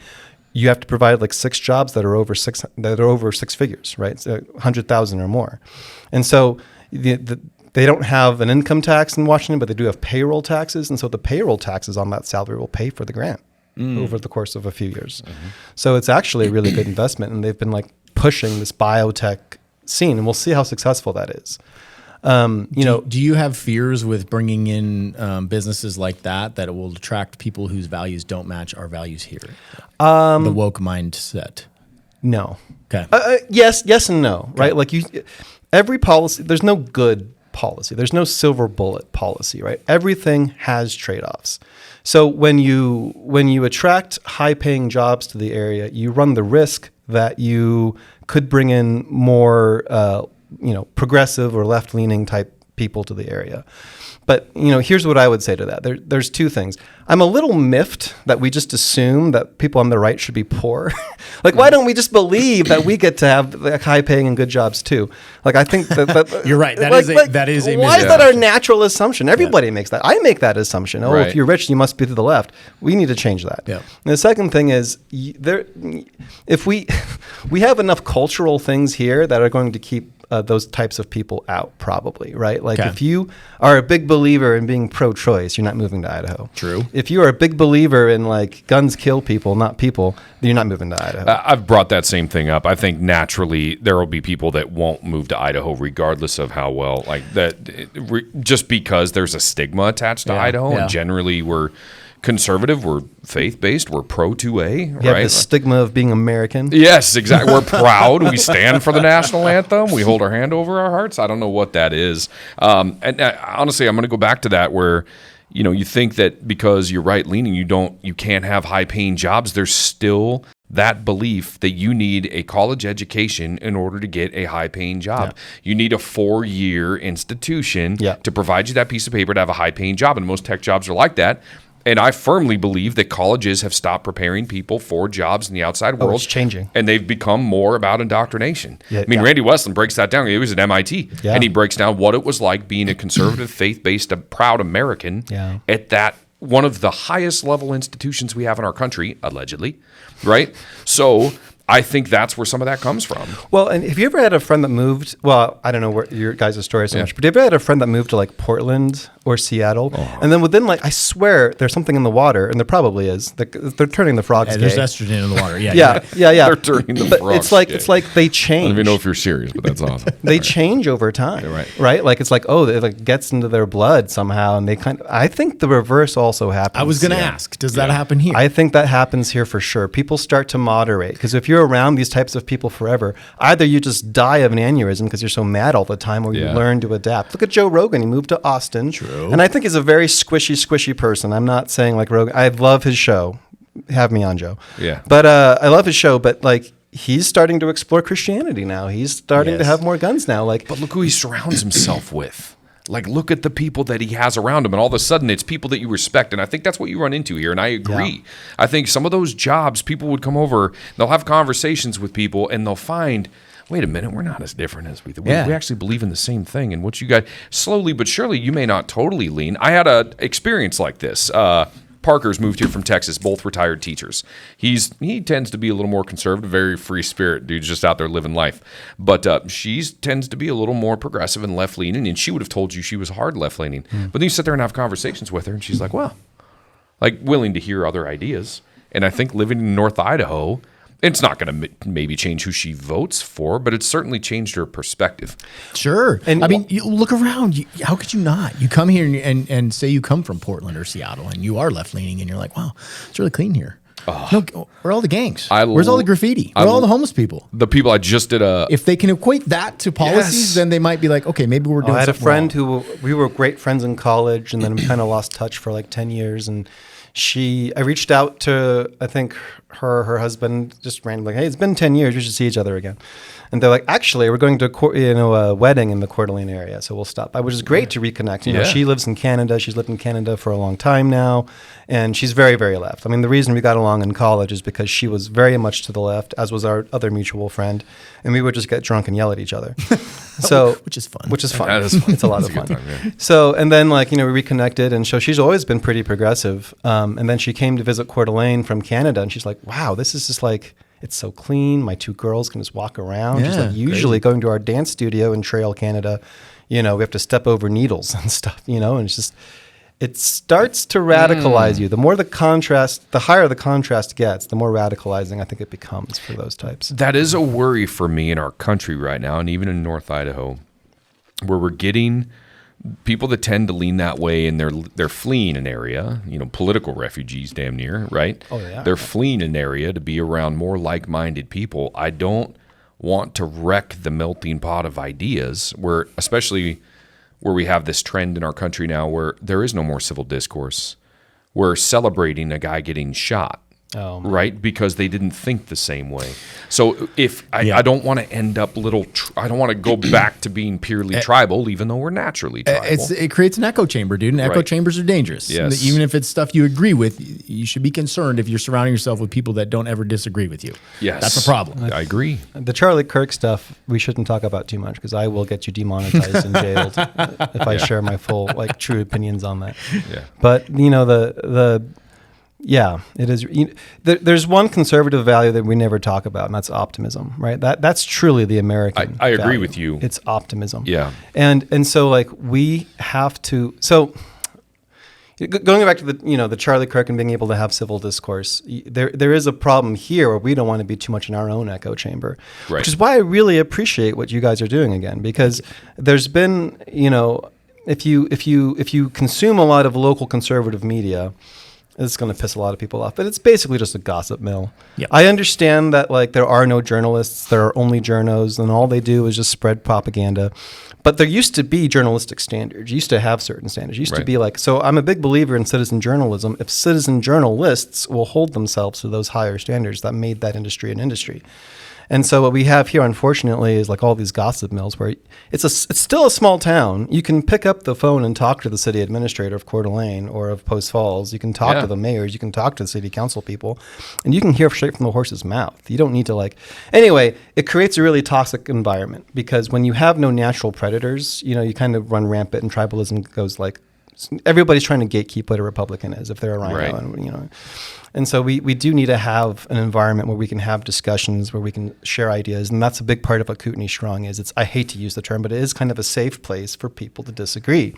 You have to provide like 6 jobs that are over six figures, right? So 100,000 or more. And so they don't have an income tax in Washington, but they do have payroll taxes. And so the payroll taxes on that salary will pay for the grant over the course of a few years. Mm-hmm. So it's actually a really good investment. And they've been like pushing this biotech scene, and we'll see how successful that is. Do you have fears with bringing in businesses like that it will attract people whose values don't match our values here? The woke mindset. No. Okay. Yes and no, okay. Right? Like every policy, there's no good policy. There's no silver bullet policy, right? Everything has trade-offs. So when you attract high-paying jobs to the area, you run the risk that you could bring in more, progressive or left-leaning type people to the area. But, here's what I would say to that. There's two things. I'm a little miffed that we just assume that people on the right should be poor. Like, why don't we just believe that we get to have like, high-paying and good jobs too? Like, I think that you're right. That is a why is that our natural assumption? Everybody makes that. I make that assumption. Oh, right. If you're rich, you must be to the left. We need to change that. Yeah. And the second thing is, if we have enough cultural things here that are going to keep those types of people out, probably, right? Like if you are a big believer in being pro-choice, you're not moving to Idaho. True. If you are a big believer in like guns kill people, not people, then you're not moving to Idaho. I've brought that same thing up. I think naturally there will be people that won't move to Idaho regardless of how well, like that, just because there's a stigma attached to Idaho, and generally we're conservative, we're faith-based, we're pro-2A, right? You have the stigma of being American. Yes, exactly. We're proud. We stand for the national anthem. We hold our hand over our hearts. I don't know what that is. And honestly, I'm going to go back to that where, you think that because you're right-leaning, you can't have high-paying jobs. There's still that belief that you need a college education in order to get a high-paying job. Yeah. You need a 4-year institution to provide you that piece of paper to have a high-paying job, and most tech jobs are like that. And I firmly believe that colleges have stopped preparing people for jobs in the outside world. It's changing. And they've become more about indoctrination. Yeah, Randy Westland breaks that down. He was at MIT. Yeah. And he breaks down what it was like being a conservative, faith-based, proud American at that one of the highest level institutions we have in our country, allegedly, right? So I think that's where some of that comes from. Well, and have you ever had a friend that moved? Well, I don't know where your guys' story is so much, but have you ever had a friend that moved to like Portland or Seattle. And then within I swear there's something in the water, and there probably is. They're turning the frogs gay. There's estrogen in the water. Yeah. They're turning the frogs It's like they change. I don't even know if you're serious, but that's awesome. They change over time, right? Like it's like, it gets into their blood somehow, and I think the reverse also happens. I was going to ask, does that happen here? I think that happens here for sure. People start to moderate, because if you're around these types of people forever, either you just die of an aneurysm because you're so mad all the time, or you learn to adapt. Look at Joe Rogan. He moved to Austin. True. And I think he's a very squishy person. I'm not saying like Rogan. I love his show. Have me on, Joe. Yeah. But I love his show, but he's starting to explore Christianity now. He's starting to have more guns now. But look who he surrounds himself with. Look at the people that he has around him, and all of a sudden it's people that you respect. And I think that's what you run into here, and I agree. Yeah. I think some of those jobs, people would come over, they'll have conversations with people, and they'll find, wait a minute, we're not as different as we think. We actually believe in the same thing. And what you got, slowly but surely, you may not totally lean. I had an experience like this. Parker's moved here from Texas, both retired teachers. He tends to be a little more conservative, very free spirit dude, just out there living life. But she tends to be a little more progressive and left leaning, and she would have told you she was hard left leaning. But then you sit there and have conversations with her, and she's like, well, willing to hear other ideas. And I think living in North Idaho, it's not going to maybe change who she votes for, but it's certainly changed her perspective. Sure. And I mean, you look around. How could you not? You come here and say you come from Portland or Seattle, and you are left-leaning, and you're like, wow, it's really clean here. No, where are all the gangs? Where's all the graffiti? Where are all the homeless people? The people I just did If they can equate that to policies, then they might be like, okay, maybe we're doing something I had a friend wrong. we were great friends in college, and then we kind of lost touch for 10 years, and I reached out to, I think, her husband just randomly, hey, it's been 10 years, we should see each other again. And they're like, actually, we're going to a wedding in the Coeur d'Alene area, so we'll stop by, which is great to reconnect. You know, she lives in Canada. She's lived in Canada for a long time now, and she's very, very left. I mean, the reason we got along in college is because she was very much to the left, as was our other mutual friend, and we would just get drunk and yell at each other. So, which is fun. That is fun. It's a lot of fun. So, and then we reconnected, and so she's always been pretty progressive. And then she came to visit Coeur d'Alene from Canada, and she's like, wow, this is just it's so clean. My two girls can just walk around. She's like, usually going to our dance studio in Trail, Canada, we have to step over needles and stuff, and it's just, it starts to radicalize you. The more the higher the contrast gets, the more radicalizing I think it becomes for those types. That is a worry for me in our country right now, and even in North Idaho, where we're getting people that tend to lean that way, and they're fleeing an area, political refugees damn near, right? Oh, yeah. They're fleeing an area to be around more like-minded people. I don't want to wreck the melting pot of ideas, especially where we have this trend in our country now where there is no more civil discourse. We're celebrating a guy getting shot. Right? Because they didn't think the same way. So I don't want to end up I don't want to go back to being purely tribal, even though we're naturally tribal. It creates an echo chamber, dude, and echo chambers are dangerous. Yes. Even if it's stuff you agree with, you should be concerned if you're surrounding yourself with people that don't ever disagree with you. Yes. That's a problem. I agree. The Charlie Kirk stuff, we shouldn't talk about too much, because I will get you demonetized and jailed if I share my full, true opinions on that. Yeah. But, it is. There's one conservative value that we never talk about, and that's optimism, right? That's truly the American I agree value. with you. It's optimism. Yeah. And so we have to. So going back to the Charlie Kirk and being able to have civil discourse, there is a problem here where we don't want to be too much in our own echo chamber, right. Which is why I really appreciate what you guys are doing again, because there's been if you consume a lot of local conservative media, it's going to piss a lot of people off, but it's basically just a gossip mill. Yep. I understand that there are no journalists, there are only journos, and all they do is just spread propaganda. But there used to be journalistic standards. You used to have certain standards. You used to be so I'm a big believer in citizen journalism. If citizen journalists will hold themselves to those higher standards, that made that industry an industry. And so what we have here, unfortunately, is all these gossip mills where it's still a small town. You can pick up the phone and talk to the city administrator of Coeur d'Alene or of Post Falls. You can talk to the mayors. You can talk to the city council people, and you can hear straight from the horse's mouth. You don't need to Anyway, it creates a really toxic environment, because when you have no natural predators, you kind of run rampant, and tribalism goes everybody's trying to gatekeep what a Republican is if they're a rhino, Right. and and so we do need to have an environment where we can have discussions, where we can share ideas, and that's a big part of what Kootenai Strong is. I hate to use the term, but it is kind of a safe place for people to disagree,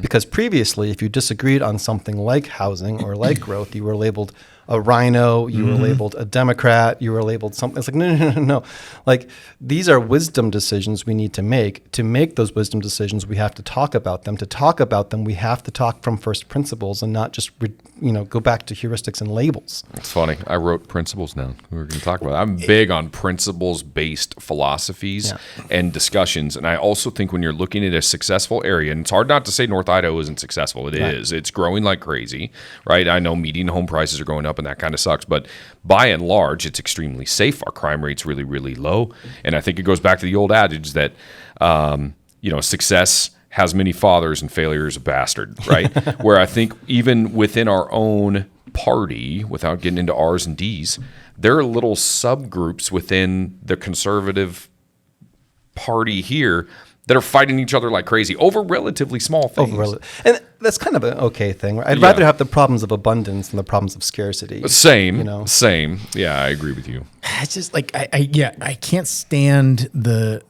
because previously, if you disagreed on something like housing or like growth, you were labeled a rhino, you were labeled a Democrat, you were labeled something. It's like, no. Like, these are wisdom decisions we need to make. To make those wisdom decisions, we have to talk about them. To talk about them, we have to talk from first principles and not just, go back to heuristics and labels. It's funny. I wrote principles down. We were going to talk about it. I'm big on principles-based philosophies and discussions. And I also think when you're looking at a successful area, and it's hard not to say North Idaho isn't successful. It is. It's growing like crazy, right? I know median home prices are going up, and that kind of sucks. But by and large, it's extremely safe. Our crime rate's really, really low. And I think it goes back to the old adage that, success has many fathers and failure is a bastard, right? Where I think even within our own party, without getting into R's and D's, there are little subgroups within the conservative party here that are fighting each other like crazy over relatively small things. And that's kind of an okay thing. I'd rather have the problems of abundance than the problems of scarcity. Same. Yeah, I agree with you. It's just like I can't stand the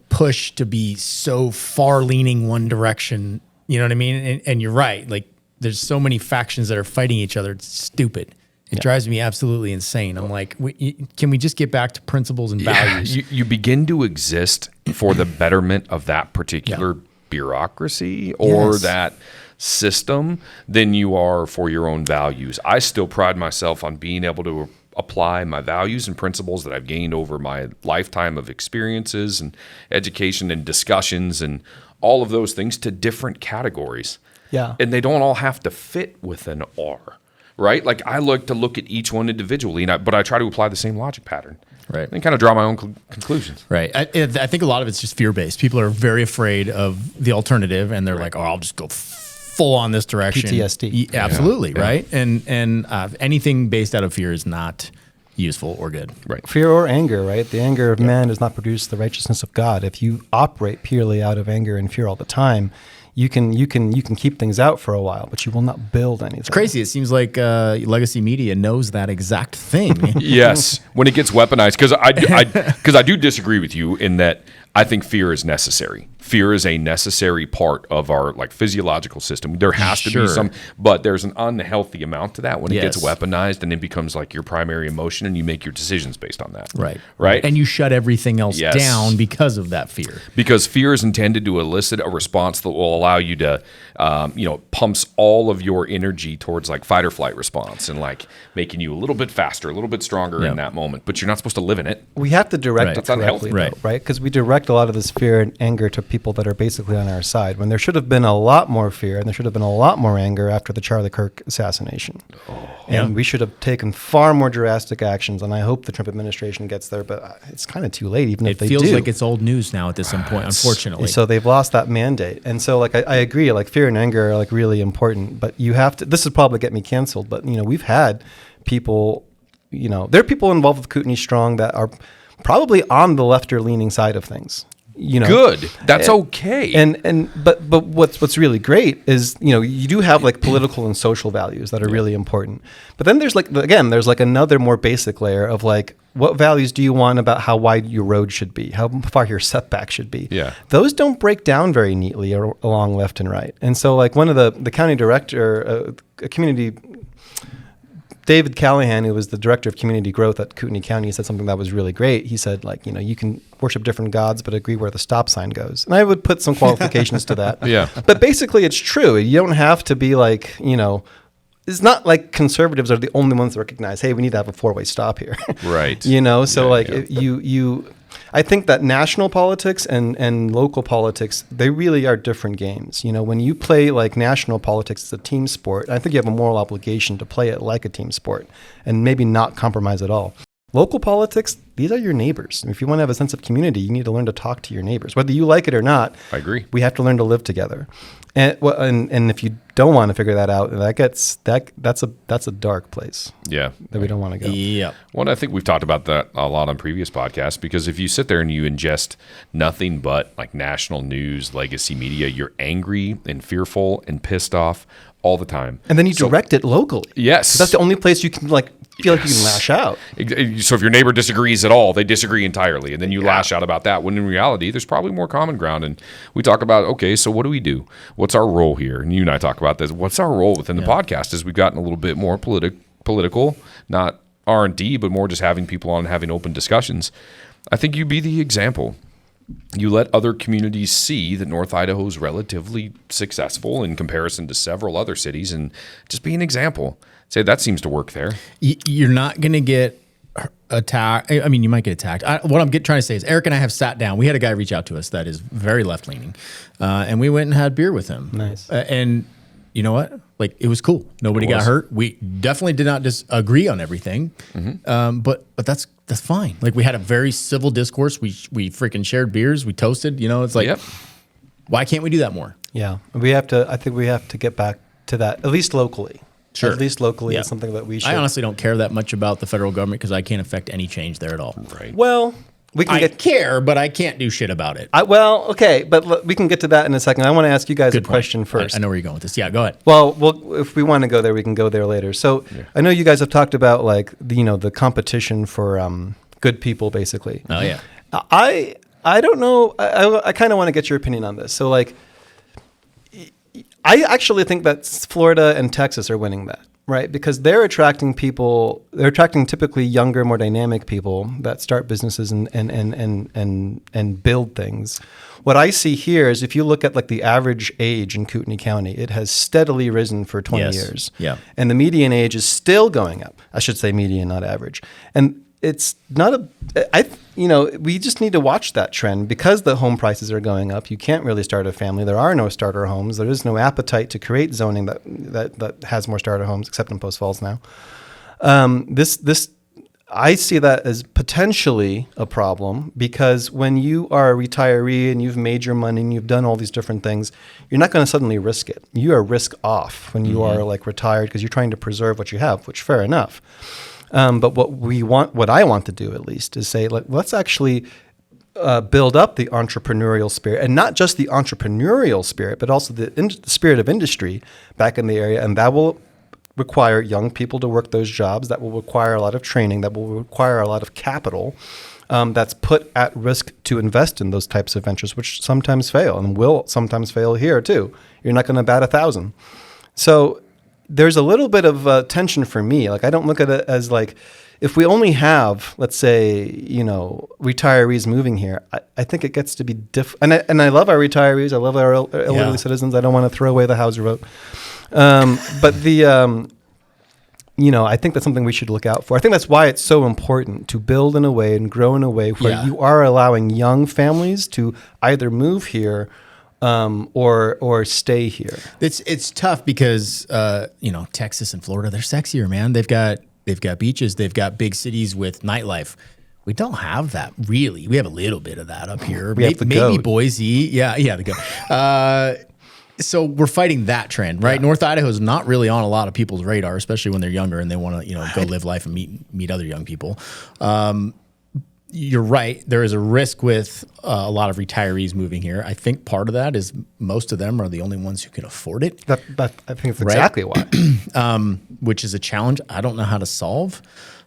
push to be so far leaning one direction. You know what I mean? And you're right. Like, there's so many factions that are fighting each other. It's stupid. It drives me absolutely insane. I'm like, can we just get back to principles and values? You begin to exist for the betterment of that particular bureaucracy or that system than you are for your own values. I still pride myself on being able to apply my values and principles that I've gained over my lifetime of experiences and education and discussions and all of those things to different categories. Yeah. And they don't all have to fit with an R. Right? Like, I like to look at each one individually, but I try to apply the same logic pattern. Right. And kind of draw my own conclusions. Right. I think a lot of it's just fear-based. People are very afraid of the alternative, and they're like, oh, I'll just go full on this direction. PTSD. Absolutely, right? And anything based out of fear is not useful or good. Right. Fear or anger, right? The anger of man does not produce the righteousness of God. If you operate purely out of anger and fear all the time, you can keep things out for a while, but you will not build anything. It's crazy. It seems like legacy media knows that exact thing. Yes, when it gets weaponized, because I do disagree with you in that I think fear is necessary. Fear is a necessary part of our physiological system. There has to be some, but there's an unhealthy amount to that when it gets weaponized and it becomes like your primary emotion, and you make your decisions based on that. Right. And you shut everything else down because of that fear. Because fear is intended to elicit a response that will allow you to, pumps all of your energy towards fight or flight response and making you a little bit faster, a little bit stronger in that moment. But you're not supposed to live in it. We have to direct it That's unhealthy, correctly, right? Because we direct a lot of this fear and anger to people that are basically on our side, when there should have been a lot more fear and there should have been a lot more anger after the Charlie Kirk assassination. And we should have taken far more drastic actions, and I hope the Trump administration gets there, but it's kind of too late, even if they do. It feels like it's old news now at this point, unfortunately. So they've lost that mandate. And so I agree, fear and anger are really important, but you have to, this would probably get me canceled, but we've had people, there are people involved with Kootenai Strong that are probably on the lefter leaning side of things. Good. That's okay. But what's really great is you do have political and social values that are really important. But then there's there's another more basic layer of what values do you want about how wide your road should be, how far your setback should be. Yeah. Those don't break down very neatly along left and right. And so one of the county director, David Callahan, who was the director of community growth at Kootenai County, said something that was really great. He said, you can worship different gods, but agree where the stop sign goes. And I would put some qualifications to that. Yeah. But basically, it's true. You don't have to be it's not like conservatives are the only ones that recognize, hey, we need to have a four-way stop here. Right. I think that national politics and local politics, they really are different games. When you play national politics as a team sport, I think you have a moral obligation to play it like a team sport and maybe not compromise at all. Local politics, these are your neighbors. If you want to have a sense of community, you need to learn to talk to your neighbors. Whether you like it or not, I agree. We have to learn to live together. And if you don't want to figure that out, that's a dark place. Yeah. That we don't want to go. Yeah. Well, I think we've talked about that a lot on previous podcasts, because if you sit there and you ingest nothing but like national news, legacy media, you're angry and fearful and pissed off all the time. And then you direct it locally. Yes. That's the only place you can feel like you can lash out. So if your neighbor disagrees at all, they disagree entirely, and then you lash out about that, when in reality, there's probably more common ground. And we talk about, okay, so what do we do? What's our role here? And you and I talk about this. What's our role within the podcast as we've gotten a little bit more political, not R&D, but more just having people on and having open discussions. I think you be the example. You let other communities see that North Idaho is relatively successful in comparison to several other cities, and just be an example. Say that seems to work there. You're not going to get attacked. I mean, you might get attacked. What I'm trying to say is Eric and I have sat down. We had a guy reach out to us that is very left-leaning, and we went and had beer with him. Nice. And you know what? Like, it was cool. Nobody got hurt. We definitely did not disagree on everything, but that's fine. Like, we had a very civil discourse. We freaking shared beers. We toasted. You know, it's like, why can't we do that more? Yeah, I think we have to get back to that, at least locally. Sure. At least locally, it's something that we should. I honestly don't care that much about the federal government because I can't affect any change there at all. Right. Well, we can care, but I can't do shit about it. Okay, but we can get to that in a second. I want to ask you guys a question first. I know where you're going with this. Yeah, go ahead. Well, if we want to go there, we can go there later. So I know you guys have talked about like the competition for good people, basically. Oh yeah. I don't know. I kind of want to get your opinion on this. So like, I actually think that Florida and Texas are winning that, right? Because they're attracting people. They're attracting typically younger, more dynamic people that start businesses and build things. What I see here is if you look at like the average age in Kootenai County, it has steadily risen for 20 years. Yeah. And the median age is still going up. I should say median, not average. And it's not we just need to watch that trend because the home prices are going up. You can't really start a family. There are no starter homes. There is no appetite to create zoning that has more starter homes, except in Post Falls now. I see that as potentially a problem because when you are a retiree and you've made your money and you've done all these different things, you're not going to suddenly risk it. You are risk off when you are like retired because you're trying to preserve what you have, which fair enough. But what I want to do at least is say, let's actually build up the entrepreneurial spirit, and not just the entrepreneurial spirit, but also the spirit of industry back in the area. And that will require young people to work those jobs. That will require a lot of training. That will require a lot of capital that's put at risk to invest in those types of ventures, which sometimes fail and will sometimes fail here too. You're not going to bat 1,000. So there's a little bit of tension for me. Like, I don't look at it as like, if we only have, let's say, retirees moving here, I think it gets to be different. And I love our retirees. I love our elderly citizens. I don't want to throw away the Hauser vote. But I think that's something we should look out for. I think that's why it's so important to build in a way and grow in a way where you are allowing young families to either move here or stay here. It's tough because Texas and Florida, they're sexier, man. They've got beaches, they've got big cities with nightlife. We don't have that really. We have a little bit of that up here. Maybe Boise, yeah, the goat. So we're fighting that trend, right? Yeah. North Idaho is not really on a lot of people's radar, especially when they're younger and they want to go live life and meet other young people. You're right. There is a risk with a lot of retirees moving here. I think part of that is most of them are the only ones who can afford it. I think it's exactly why. Which is a challenge I don't know how to solve.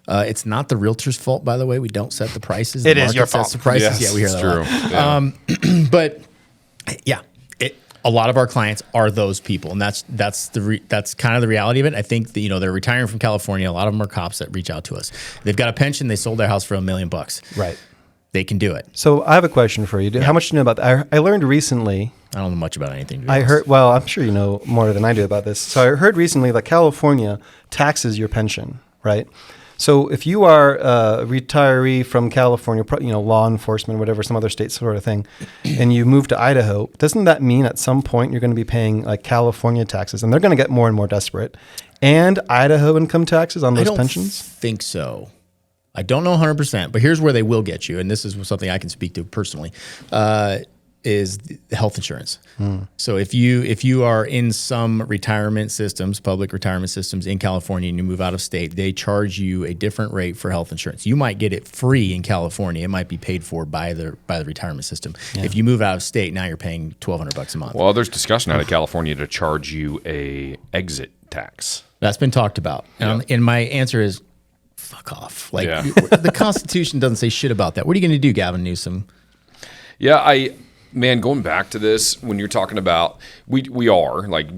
It's not the realtor's fault, by the way. We don't set the prices. It is your fault. Sets the prices. Yes, yeah, we hear that. True. Yeah. But yeah, a lot of our clients are those people, and that's kind of the reality of it. I think that, they're retiring from California. A lot of them are cops that reach out to us. They've got a pension. They sold their house for $1 million. Right. They can do it. So I have a question for you. How much do you know about that? I learned recently. I don't know much about anything. I heard. Well, I'm sure you know more than I do about this. So I heard recently that California taxes your pension, right? So if you are a retiree from California, law enforcement, whatever, some other state sort of thing, and you move to Idaho, doesn't that mean at some point you're going to be paying like California taxes, and they're going to get more and more desperate, and Idaho income taxes on those pensions? I don't think so. I don't know 100%, but here's where they will get you, and this is something I can speak to personally, is the health insurance. So if you are in some retirement systems, public retirement systems in California, and you move out of state, they charge you a different rate for health insurance. You might get it free in California. It might be paid for by the retirement system. Yeah. If you move out of state, now you're paying $1,200 a month. Well, there's discussion out of California to charge you a exit tax. That's been talked about. And my answer is, fuck off. The Constitution doesn't say shit about that. What are you going to do, Gavin Newsom? Yeah, man, going back to this, when you're talking about, we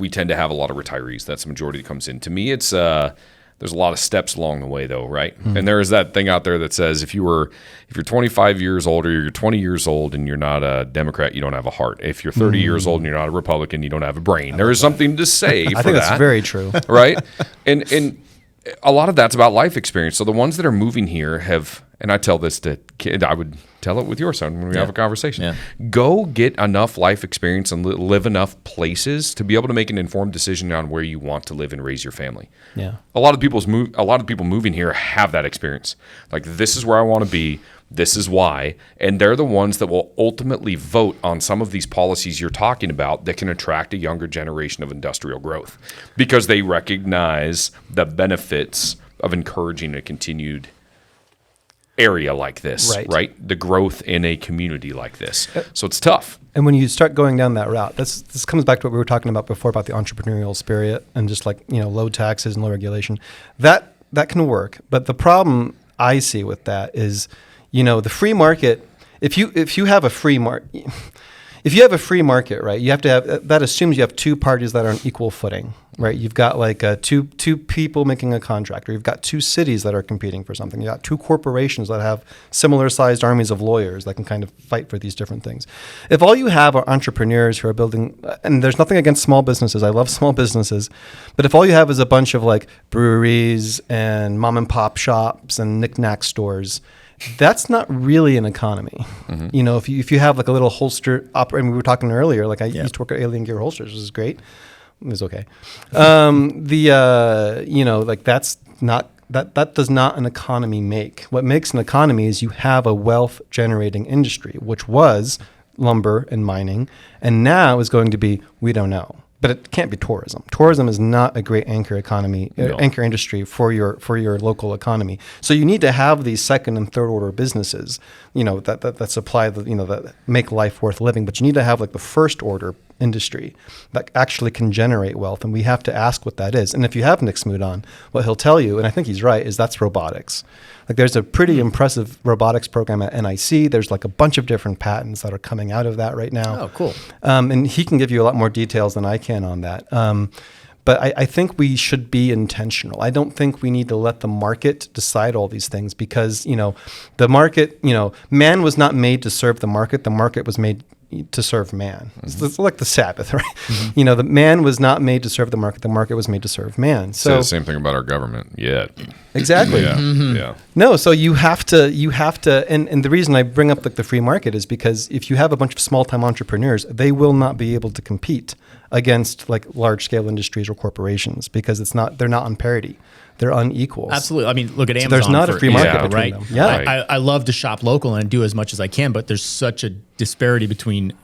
tend to have a lot of retirees. That's the majority that comes in. To me, it's there's a lot of steps along the way, though, right? And there is that thing out there that says if you're 25 years old or you're 20 years old and you're not a Democrat, you don't have a heart. If you're 30 years old and you're not a Republican, you don't have a brain. There is something to say for that. I think that's very true. Right? And a lot of that's about life experience. So the ones that are moving here have, and I tell this to kids, I would tell it with your son when we have a conversation. Yeah. Go get enough life experience and live enough places to be able to make an informed decision on where you want to live and raise your family. Yeah. A lot of people moving here have that experience. Like, this is where I want to be. This is why. And they're the ones that will ultimately vote on some of these policies you're talking about that can attract a younger generation of industrial growth because they recognize the benefits of encouraging a continued area like this, right? The growth in a community like this. So it's tough. And when you start going down that route, this comes back to what we were talking about before about the entrepreneurial spirit and just low taxes and low regulation. That can work. But the problem I see with that is, the free market, if you have a free market, right, you have to have, that assumes you have two parties that are on equal footing, right? You've got two people making a contract, or you've got two cities that are competing for something. You've got two corporations that have similar sized armies of lawyers that can kind of fight for these different things. If all you have are entrepreneurs who are building, and there's nothing against small businesses, I love small businesses, but if all you have is a bunch of breweries and mom and pop shops and knick-knack stores, that's not really an economy. Mm-hmm. If you have a little holster operating, we were talking earlier, I used to work at Alien Gear Holsters, which is great. It was okay. That's not, that does not an economy make. What makes an economy is you have a wealth generating industry, which was lumber and mining, and now is going to be, we don't know. But it can't be tourism. Tourism is not a great anchor anchor industry for your local economy. So you need to have these second and third order businesses, that supply that make life worth living. But you need to have the first order industry that actually can generate wealth, and we have to ask what that is. And if you have Nick Smoot on, what he'll tell you, and I think he's right, is that's robotics. There's a pretty impressive robotics program at NIC. There's a bunch of different patents that are coming out of that right now. Oh, cool. And he can give you a lot more details than I can on that. But I think we should be intentional. I don't think we need to let the market decide all these things because, the market, man was not made to serve the market. The market was made to serve man. Mm-hmm. It's like the Sabbath, right? Mm-hmm. The man was not made to serve the market was made to serve man. So say the same thing about our government yet. Exactly. Yeah. Mm-hmm. Yeah. No, so you have to, and the reason I bring up the free market is because if you have a bunch of small-time entrepreneurs, they will not be able to compete against large-scale industries or corporations because they're not on parity. They're unequal. Absolutely. I mean, look at Amazon. So there's not a free market between right? them. Yeah. Right. I love to shop local and do as much as I can, but there's such a disparity between,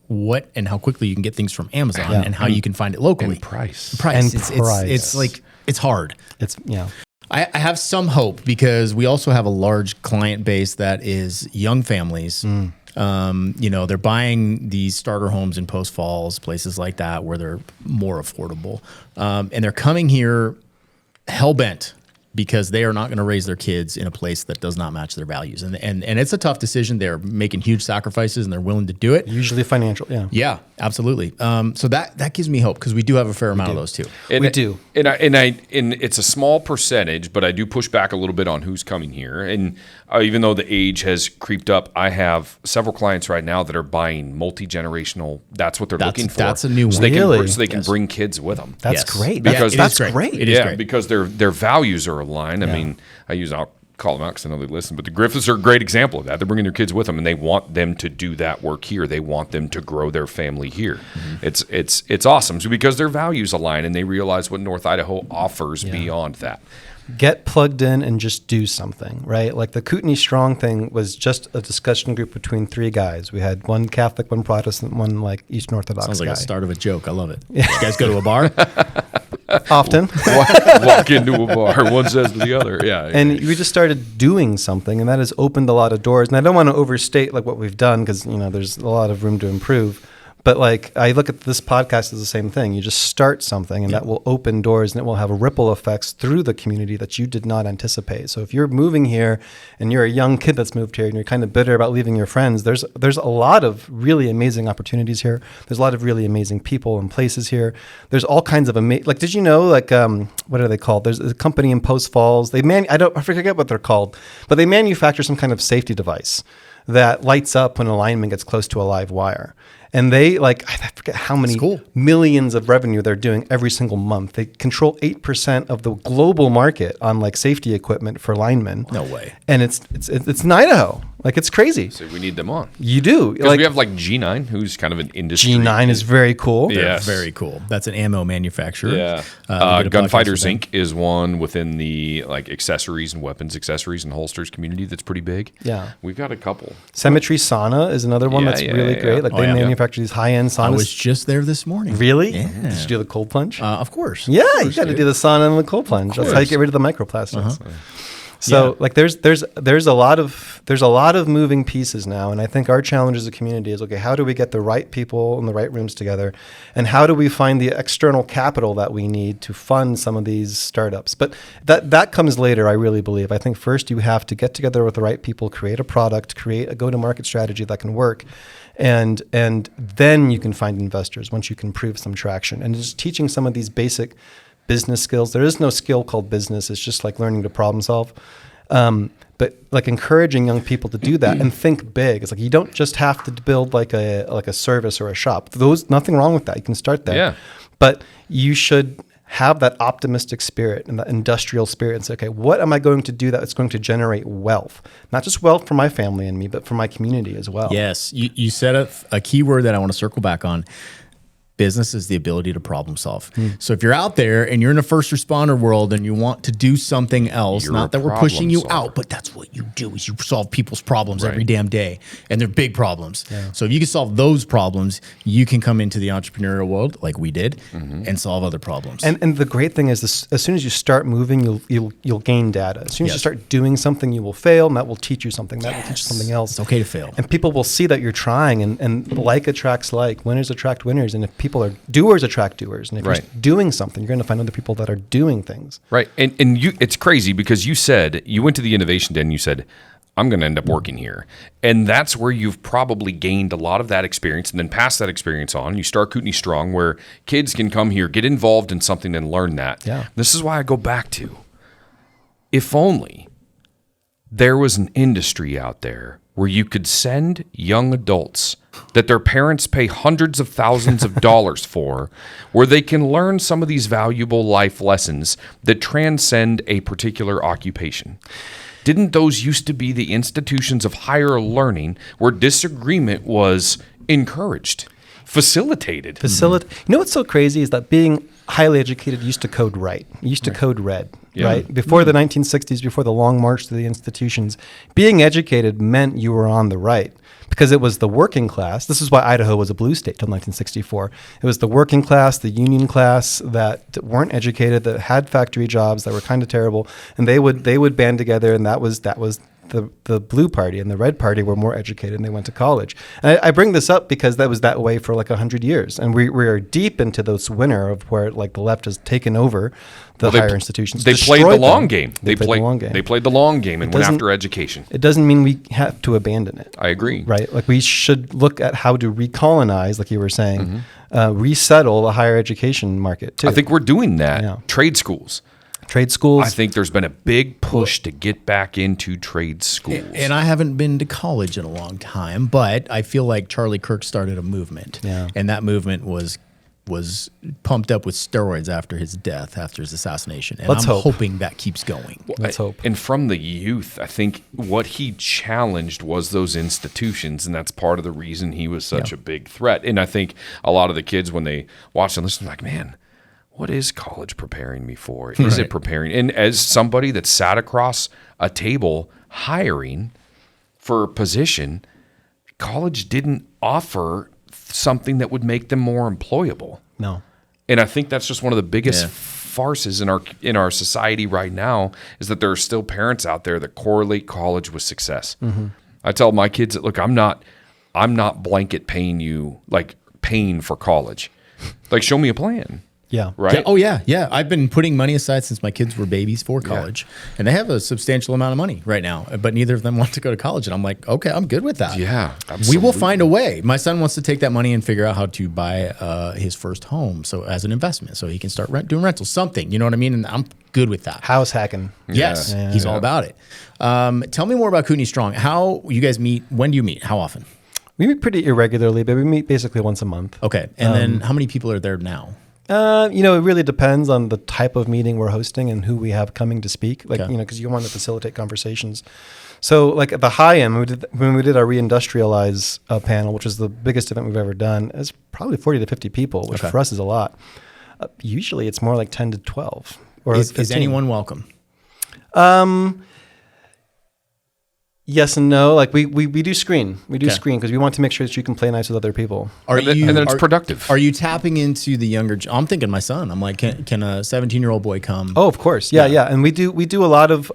what and how quickly you can get things from Amazon and how you can find it locally. And price. It's hard. Yeah. I have some hope because we also have a large client base that is young families. They're buying these starter homes in Post Falls, places like that where they're more affordable. And they're coming here hell-bent because they are not going to raise their kids in a place that does not match their values. And it's a tough decision. They're making huge sacrifices and they're willing to do it. Usually financial, yeah. Yeah, absolutely. So that gives me hope because we do have a fair amount of those too. We do. And it's a small percentage, but I do push back a little bit on who's coming here. And even though the age has creeped up, I have several clients right now that are buying multi-generational. That's what they're looking for. That's a new one. So they can bring kids with them. That's great. Because that's great. It is great. Because their values are aligned. I mean, I'll call them out because I know they listen, but the Griffiths are a great example of that. They're bringing their kids with them, and they want them to do that work here. They want them to grow their family here. Mm-hmm. It's awesome because their values align, and they realize what North Idaho offers beyond that. get plugged in and just do something, right? Like the Kootenai Strong thing was just a discussion group between 3 guys. We had one Catholic, one Protestant, one like Eastern Orthodox Sounds like guy. a start of a joke. I love it. You guys go to a bar? Often. Walk into a bar, one says to the other. Yeah. And we just started doing something, and that has opened a lot of doors. And I don't want to overstate like what we've done because, you know, there's a lot of room to improve. But like I look at this podcast as the same thing. You just start something and that will open doors and it will have ripple effects through the community that you did not anticipate. So if you're moving here and you're a young kid that's moved here and you're kind of bitter about leaving your friends, there's a lot of really amazing opportunities here. There's a lot of really amazing people and places here. There's all kinds of like, did you know, like, what are they called? There's a company in Post Falls. I forget what they're called, but they manufacture some kind of safety device that lights up when a lineman gets close to a live wire. And they, like, I forget how many millions of revenue they're doing every single month. They control 8% of the global market on like safety equipment for linemen. No way. And it's in Idaho. Like, it's crazy. So we need them on. You do. Because we have like G9, who's kind of an industry. G9 is very cool. Yeah. Very cool. That's an ammo manufacturer. Yeah. Gunfighters Inc. is one within the like accessories and weapons accessories and holsters community that's pretty big. Yeah. We've got a couple. Cemetery Sauna is another one that's really great. Like, they manufacture these high-end saunas. I was just there this morning. Really? Yeah. Did you do the cold plunge? Of course. Yeah, you got to do the sauna and the cold plunge. That's how you get rid of the microplastics. So like there's a lot of moving pieces now, and I think our challenge as a community is, okay, how do we get the right people in the right rooms together, and how do we find the external capital that we need to fund some of these startups? But that comes later, I really believe. I think first you have to get together with the right people, create a product, create a go-to-market strategy that can work, and then you can find investors once you can prove some traction. And just teaching some of these basic business skills. There is no skill called business. It's just like learning to problem solve. But like encouraging young people to do that and think big. It's like you don't just have to build like a service or a shop. Nothing wrong with that. You can start there. Yeah. But you should have that optimistic spirit and that industrial spirit and say, okay, what am I going to do that's going to generate wealth? Not just wealth for my family and me, but for my community as well. Yes. You said a key word that I want to circle back on. Business is the ability to problem solve. So if you're out there and you're in a first responder world and you want to do something else, You're not a that we're pushing you problem solver. out, but that's what you do is you solve people's problems every damn day. And they're big problems. Yeah. So if you can solve those problems, you can come into the entrepreneurial world like we did and solve other problems. And the great thing is this, as soon as you start moving, you'll gain data. As soon as you start doing something, you will fail, and that will teach you something. That will teach you something else. It's okay to fail. And people will see that you're trying, and like attracts like. Winners attract winners. And if people are doers attract doers. And if you're doing something, you're going to find other people that are doing things. Right. And you, it's crazy because you said, you went to the innovation den and you said, I'm going to end up working here. And that's where you've probably gained a lot of that experience and then pass that experience on. You start Kootenai Strong, where kids can come here, get involved in something and learn that. Yeah. This is why I go back to, if only there was an industry out there where you could send young adults that their parents pay hundreds of thousands of dollars for, where they can learn some of these valuable life lessons that transcend a particular occupation. Didn't those used to be the institutions of higher learning where disagreement was encouraged, facilitated? You know what's so crazy is that being highly educated used to code right. You used to code red, right? Before the 1960s, before the long march to the institutions, being educated meant you were on the right because it was the working class. This is why Idaho was a blue state till 1964. It was the working class, the union class that weren't educated, that had factory jobs that were kind of terrible, and they would band together, and that was the blue party, and the red party were more educated and they went to college. And I bring this up because that was that way for like 100 years. And we are deep into this winter of where like the left has taken over the higher institutions. They played the long game. They played the long game. They played the long game and went after education. It doesn't mean we have to abandon it. I agree. Right? Like we should look at how to recolonize, like you were saying, resettle the higher education market too. I think we're doing that. Yeah. Trade schools. Trade schools. I think there's been a big push to get back into trade schools. And I haven't been to college in a long time, but I feel like Charlie Kirk started a movement. Yeah. And that movement was pumped up with steroids after his death, after his assassination. And Let's I'm hope. hoping that keeps going. Let's hope. And from the youth, I think what he challenged was those institutions, and that's part of the reason he was such a big threat. And I think a lot of the kids, when they watch and listen, are like, man, what is college preparing me for? Is it preparing? And as somebody that sat across a table hiring for a position, college didn't offer something that would make them more employable. No. And I think that's just one of the biggest farces in our society right now, is that there are still parents out there that correlate college with success. Mm-hmm. I tell my kids that, look, I'm not blanket paying you, like paying for college. Like, show me a plan. Yeah. Right. Yeah, oh yeah. I've been putting money aside since my kids were babies for college, and they have a substantial amount of money right now, but neither of them want to go to college. And I'm like, okay, I'm good with that. Yeah, absolutely. We will find a way. My son wants to take that money and figure out how to buy his first home, so as an investment, so he can start doing rentals, something. You know what I mean? And I'm good with that. House hacking. Yes, he's all about it. Tell me more about Kootenai Strong. How you guys meet? When do you meet? How often? We meet pretty irregularly, but we meet basically once a month. Okay, and then how many people are there now? It really depends on the type of meeting we're hosting and who we have coming to speak. Like, because you want to facilitate conversations. So, like at the high end, when we did our Reindustrialize panel, which is the biggest event we've ever done, it's probably 40 to 50 people, which for us is a lot. Usually, it's more like 10 to 12. Or Is anyone welcome? Yes and no. Like we do screen. We do screen because we want to make sure that you can play nice with other people. And then it's productive. Are you tapping into the younger? I'm thinking my son. I'm like, can a 17-year-old boy come? Oh, of course. Yeah. And we do a lot of,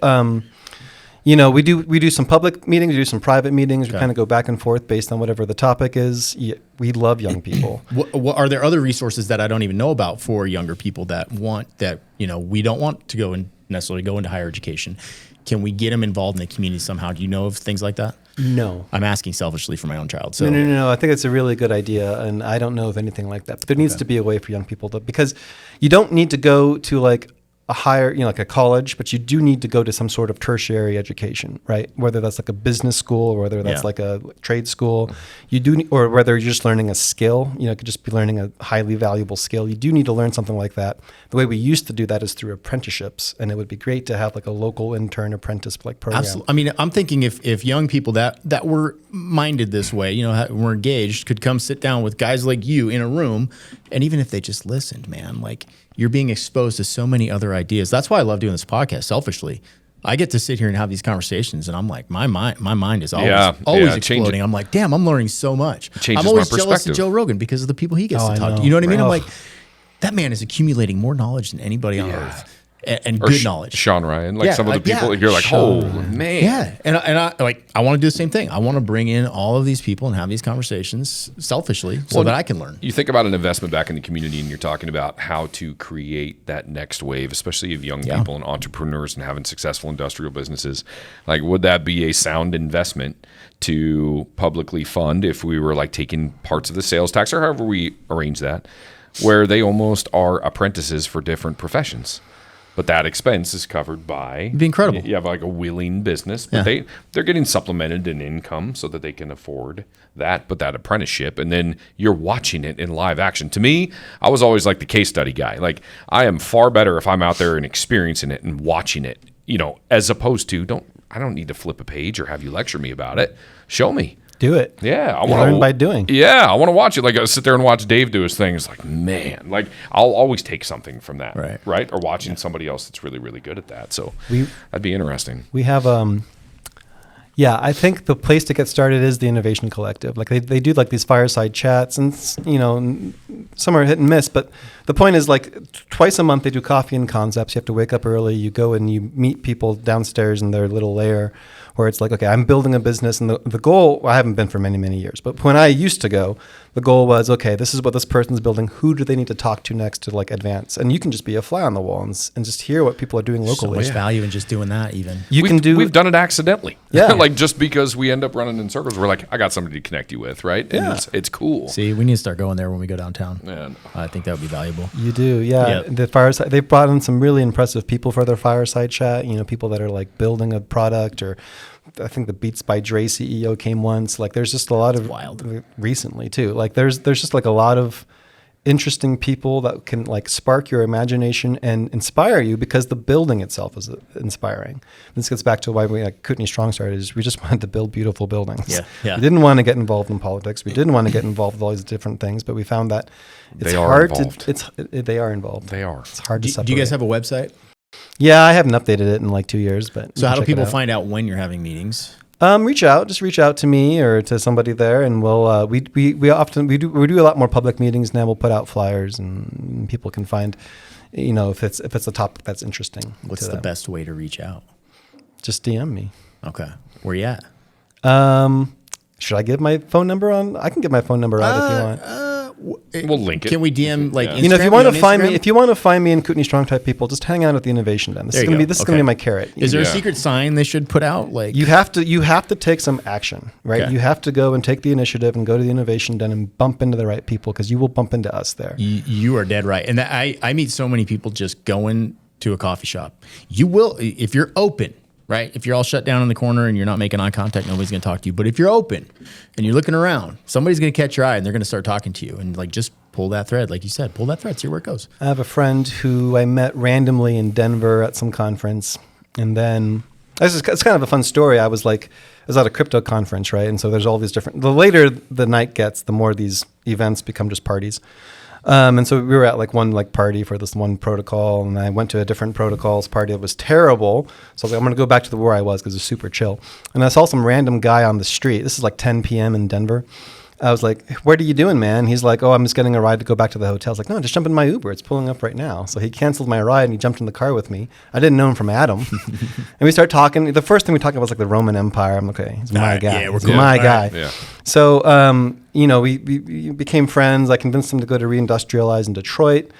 we do some public meetings, we do some private meetings. We kind of go back and forth based on whatever the topic is. We love young people. What are there other resources that I don't even know about for younger people that we don't want to necessarily go into higher education? Can we get them involved in the community somehow? Do you know of things like that? No. I'm asking selfishly for my own child. So No. I think it's a really good idea, and I don't know of anything like that. But there needs to be a way for young people because you don't need to go to like a higher, like a college, but you do need to go to some sort of tertiary education, right? Whether that's like a business school or whether that's like a trade school, or whether you're just learning a skill, it could just be learning a highly valuable skill. You do need to learn something like that. The way we used to do that is through apprenticeships, and it would be great to have like a local intern apprentice like program. Absolutely. I mean, I'm thinking if young people that were minded this way, were engaged, could come sit down with guys like you in a room, and even if they just listened, man, like, you're being exposed to so many other ideas. That's why I love doing this podcast. Selfishly, I get to sit here and have these conversations, and I'm like, my mind is always exploding. I'm like, damn, I'm learning so much. I'm always jealous of Joe Rogan because of the people he gets to talk to. You know what I mean? I'm like, that man is accumulating more knowledge than anybody on earth. And good knowledge. Sean Ryan, some of the people, you're like, oh, man. Yeah, and I want to do the same thing. I want to bring in all of these people and have these conversations selfishly so that I can learn. You think about an investment back in the community, and you're talking about how to create that next wave, especially of young people and entrepreneurs and having successful industrial businesses. Like, would that be a sound investment to publicly fund if we were like taking parts of the sales tax or however we arrange that, where they almost are apprentices for different professions? But that expense is covered by... It'd be incredible. You have like a willing business, but they're getting supplemented in income so that they can afford that, but that apprenticeship, and then you're watching it in live action. To me, I was always like the case study guy. Like, I am far better if I'm out there and experiencing it and watching it, as opposed to, I don't need to flip a page or have you lecture me about it. Show me. Do it. Yeah. I want to learn by doing. Yeah. I want to watch it. Like, I sit there and watch Dave do his thing. It's like, man, like, I'll always take something from that. Right. Or watching somebody else that's really, really good at that. So that'd be interesting. We have, I think the place to get started is the Innovation Collective. Like they do like these fireside chats, and some are hit and miss. But the point is, like, twice a month they do coffee and concepts. You have to wake up early. You go and you meet people downstairs in their little lair, where it's like, okay, I'm building a business, and the goal, I haven't been for many, many years, but when I used to go, the goal was, okay, this is what this person's building. Who do they need to talk to next to like advance? And you can just be a fly on the wall and just hear what people are doing locally. So much value in just doing that. Even we've done it accidentally. Yeah, like just because we end up running in circles, we're like, I got somebody to connect you with, right? And it's cool. See, we need to start going there when we go downtown. Man, I think that would be valuable. You do, yeah. The fireside, they brought in some really impressive people for their fireside chat. People that are like building a product, or I think the Beats by Dre CEO came once. Like, there's just a lot of wild recently too. Like, there's just like a lot of interesting people that can like spark your imagination and inspire you, because the building itself is inspiring. This gets back to why we Kootenai Strong started, is we just wanted to build beautiful buildings. Yeah. We didn't want to get involved in politics. We didn't want to get involved with all these different things, but we found that it's hard to, they are involved. They are. It's hard to separate. Do you guys have a website? Yeah, I haven't updated it in like 2 years, but so how do people find out when you're having meetings? Reach out to me or to somebody there, and we'll we do a lot more public meetings now. We'll put out flyers, and people can find, if it's a topic that's interesting. What's the best way to reach out? Just DM me. Okay, where you at? Should I give my phone number on? I can give my phone number out if you want. We'll link it. Can we DM like Yeah. Instagram? If you want to find me and Kootenai Strong type people, just hang out at the Innovation Den. This is gonna be my carrot. Is there a secret sign they should put out? Like you have to take some action, right? Okay. You have to go and take the initiative and go to the Innovation Den and bump into the right people, because you will bump into us there. You are dead right. And I meet so many people just going to a coffee shop. You will, if you're open, right? If you're all shut down in the corner and you're not making eye contact, nobody's going to talk to you. But if you're open and you're looking around, somebody's going to catch your eye and they're going to start talking to you. And like, just pull that thread. Like you said, pull that thread, see where it goes. I have a friend who I met randomly in Denver at some conference. And then it's kind of a fun story. I was at a crypto conference, right? And so there's all these different, the later the night gets, the more these events become just parties. And so we were at one party for this one protocol, and I went to a different protocol's party that was terrible. So I was like, I'm going to go back to where I was, because it was super chill. And I saw some random guy on the street. This is like 10 p.m. in Denver. I was like, what are you doing, man? He's like, oh, I'm just getting a ride to go back to the hotel. I was like, no, just jump in my Uber. It's pulling up right now. So he canceled my ride and he jumped in the car with me. I didn't know him from Adam. And we started talking. The first thing we talked about was the Roman Empire. I'm like, okay, he's my guy. Yeah, we're cool. My guy. Yeah. So, we became friends. I convinced him to go to Reindustrialize in Detroit.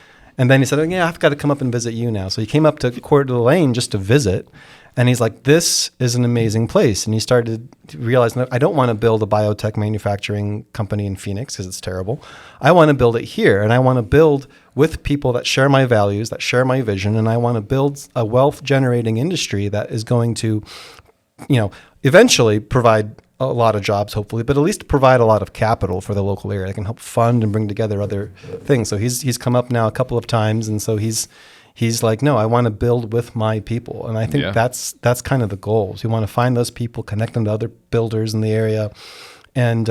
And then he said, I've got to come up and visit you now. So he came up to Coeur d'Alene just to visit. And he's like, this is an amazing place. And he started to realize, no, I don't want to build a biotech manufacturing company in Phoenix because it's terrible. I want to build it here. And I want to build with people that share my values, that share my vision. And I want to build a wealth generating industry that is going to, eventually provide a lot of jobs, hopefully, but at least provide a lot of capital for the local area. I can help fund and bring together other things. So he's come up now a couple of times. And so he's like, no, I want to build with my people. And I think that's kind of the goal. So you want to find those people, connect them to other builders in the area, and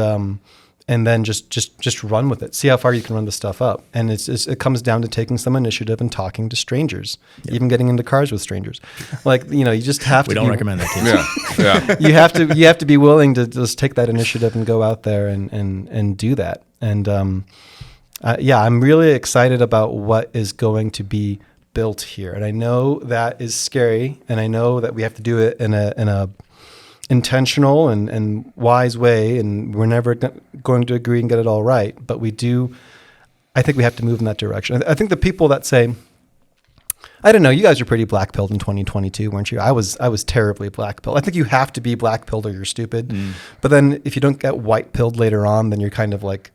then just run with it. See how far you can run the stuff up. And it comes down to taking some initiative and talking to strangers, even getting into cars with strangers. You just have to. We don't recommend that, kids. Yeah. You have to be willing to just take that initiative and go out there and do that. And I'm really excited about what is going to be built here. And I know that is scary, and I know that we have to do it in a intentional and wise way, and we're never going to agree and get it all right, but I think we have to move in that direction. I think the people that say, I don't know, you guys are pretty black-pilled in 2022, weren't you? I was terribly black-pilled. I think you have to be black-pilled or you're stupid. But then if you don't get white-pilled later on, then you're kind of like,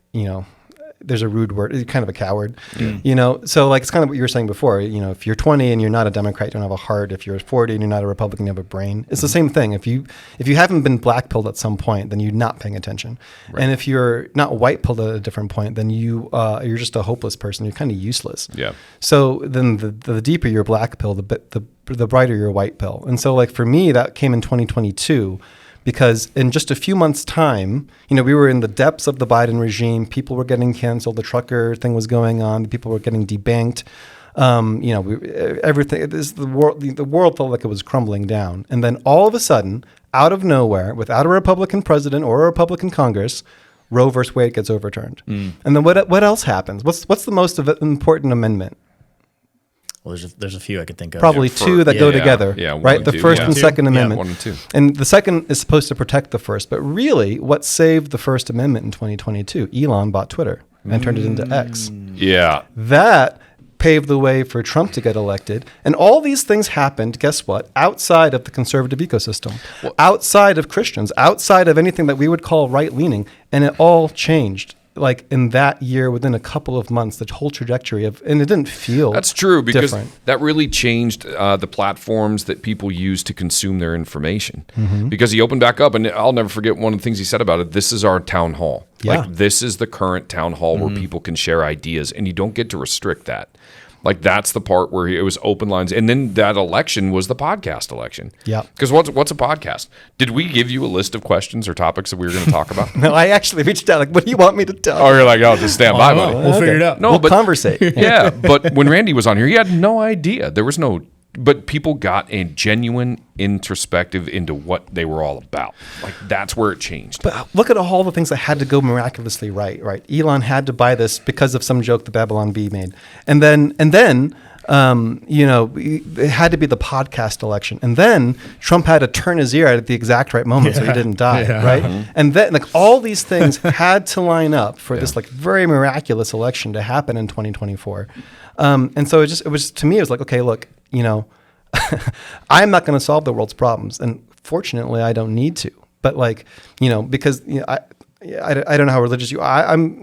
there's a rude word, you're kind of a coward, so it's kind of what you were saying before, if you're 20 and you're not a Democrat, you don't have a heart. If you're 40 and you're not a Republican, you have a brain. It's the same thing. If you haven't been black-pilled at some point, then you're not paying attention. Right. And if you're not white-pilled at a different point, then you're just a hopeless person. You're kind of useless. Yeah. So then the deeper you're black-pilled, the brighter your white pill. And so for me, that came in 2022. Because in just a few months' time, we were in the depths of the Biden regime. People were getting canceled. The trucker thing was going on. People were getting debanked. Everything. The world felt like it was crumbling down. And then all of a sudden, out of nowhere, without a Republican president or a Republican Congress, Roe versus Wade gets overturned. And then what else happens? What's the most important amendment? Well, there's a few I could think of. Probably two that go together, right? The First and Second Amendment. 1 and 2. And the second is supposed to protect the first. But really, what saved the First Amendment in 2022? Elon bought Twitter and turned it into X. Yeah. That paved the way for Trump to get elected. And all these things happened, guess what? Outside of the conservative ecosystem, outside of Christians, outside of anything that we would call right-leaning. And it all changed like in that year, within a couple of months, the whole trajectory and it didn't feel That's true, because different. that really changed the platforms that people use to consume their information. Mm-hmm. Because he opened back up, and I'll never forget one of the things he said about it. This is our town hall. Yeah. Like, this is the current town hall where people can share ideas, and you don't get to restrict that. Like, that's the part where it was open lines. And then that election was the podcast election. Yeah. Because what's a podcast? Did we give you a list of questions or topics that we were going to talk about? No, I actually reached out, like, what do you want me to tell? Oh, you're like, oh, just stand by, buddy. We'll figure it out. No, we'll but conversate. yeah, but when Randy was on here, he had no idea. There was no, but people got a genuine introspective into what they were all about. Like, that's where it changed. But look at all the things that had to go miraculously right? Elon had to buy this because of some joke the Babylon Bee made. And then, it had to be the podcast election. And then Trump had to turn his ear out at the exact right moment so he didn't die, right? And then, like, all these things had to line up for this, like, very miraculous election to happen in 2024. And so it was to me, it was like, okay, look, I'm not going to solve the world's problems. And fortunately, I don't need to. But, like, because I don't know how religious you are. I'm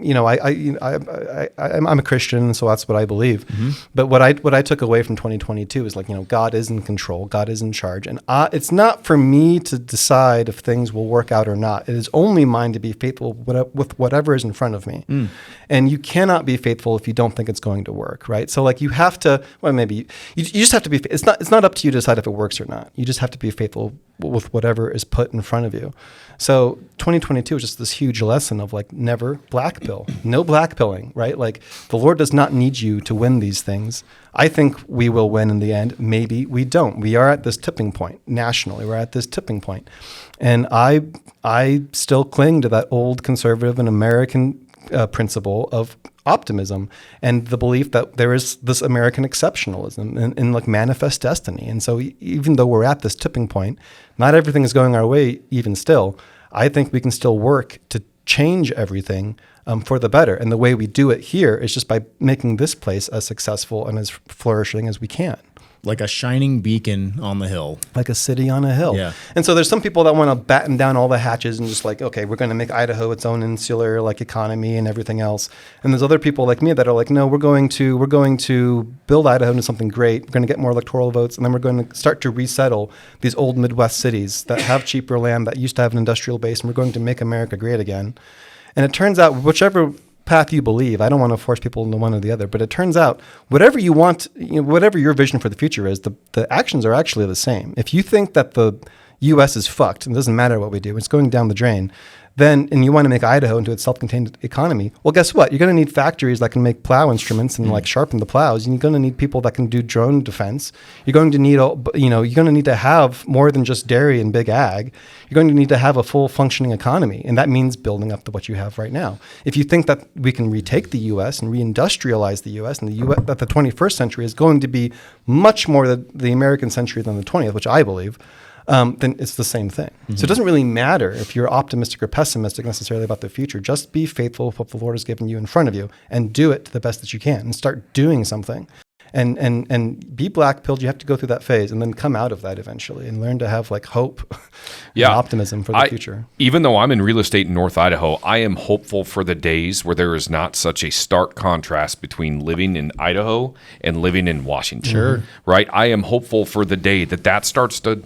a Christian, so that's what I believe. Mm-hmm. But what I took away from 2022 is, like, God is in control, God is in charge, and it's not for me to decide if things will work out or not. It is only mine to be faithful with whatever is in front of me. And you cannot be faithful if you don't think it's going to work, right? So, like, you have to. Well, maybe you just have to be. It's not up to you to decide if it works or not. You just have to be faithful with whatever is put in front of you. So 2022 is just this huge lesson of, like, never black pill, no black pilling, right? Like, the Lord does not need you to win these things. I think we will win in the end. Maybe we don't. We are at this tipping point nationally. We're at this tipping point. And I still cling to that old conservative and American principle of optimism and the belief that there is this American exceptionalism and like manifest destiny. And so even though we're at this tipping point, not everything is going our way even still. I think we can still work to change everything for the better. And the way we do it here is just by making this place as successful and as flourishing as we can. Like a shining beacon on the hill. Like a city on a hill. Yeah. And so there's some people that want to batten down all the hatches and just like, okay, we're going to make Idaho its own insular like economy and everything else. And there's other people like me that are like, no, we're going to build Idaho into something great. We're going to get more electoral votes, and then we're going to start to resettle these old Midwest cities that have cheaper land that used to have an industrial base, and we're going to make America great again. And it turns out whichever path you believe, I don't want to force people into one or the other, but it turns out whatever you want, whatever your vision for the future is, the actions are actually the same. If you think that the U.S. is fucked and it doesn't matter what we do, it's going down the drain, and you want to make Idaho into a self-contained economy, well, guess what? You're going to need factories that can make plow instruments and like sharpen the plows. And you're going to need people that can do drone defense. You're going to need, you're going to need to have more than just dairy and big ag. You're going to need to have a full functioning economy. And that means building up to what you have right now. If you think that we can retake the U.S. and reindustrialize the U.S. and that the 21st century is going to be much more the American century than the 20th, which I believe, then it's the same thing. Mm-hmm. So it doesn't really matter if you're optimistic or pessimistic necessarily about the future. Just be faithful with what the Lord has given you in front of you and do it to the best that you can and start doing something. And be black-pilled. You have to go through that phase and then come out of that eventually and learn to have like hope and optimism for the future. Even though I'm in real estate in North Idaho, I am hopeful for the days where there is not such a stark contrast between living in Idaho and living in Washington. Sure. Right? I am hopeful for the day that starts to,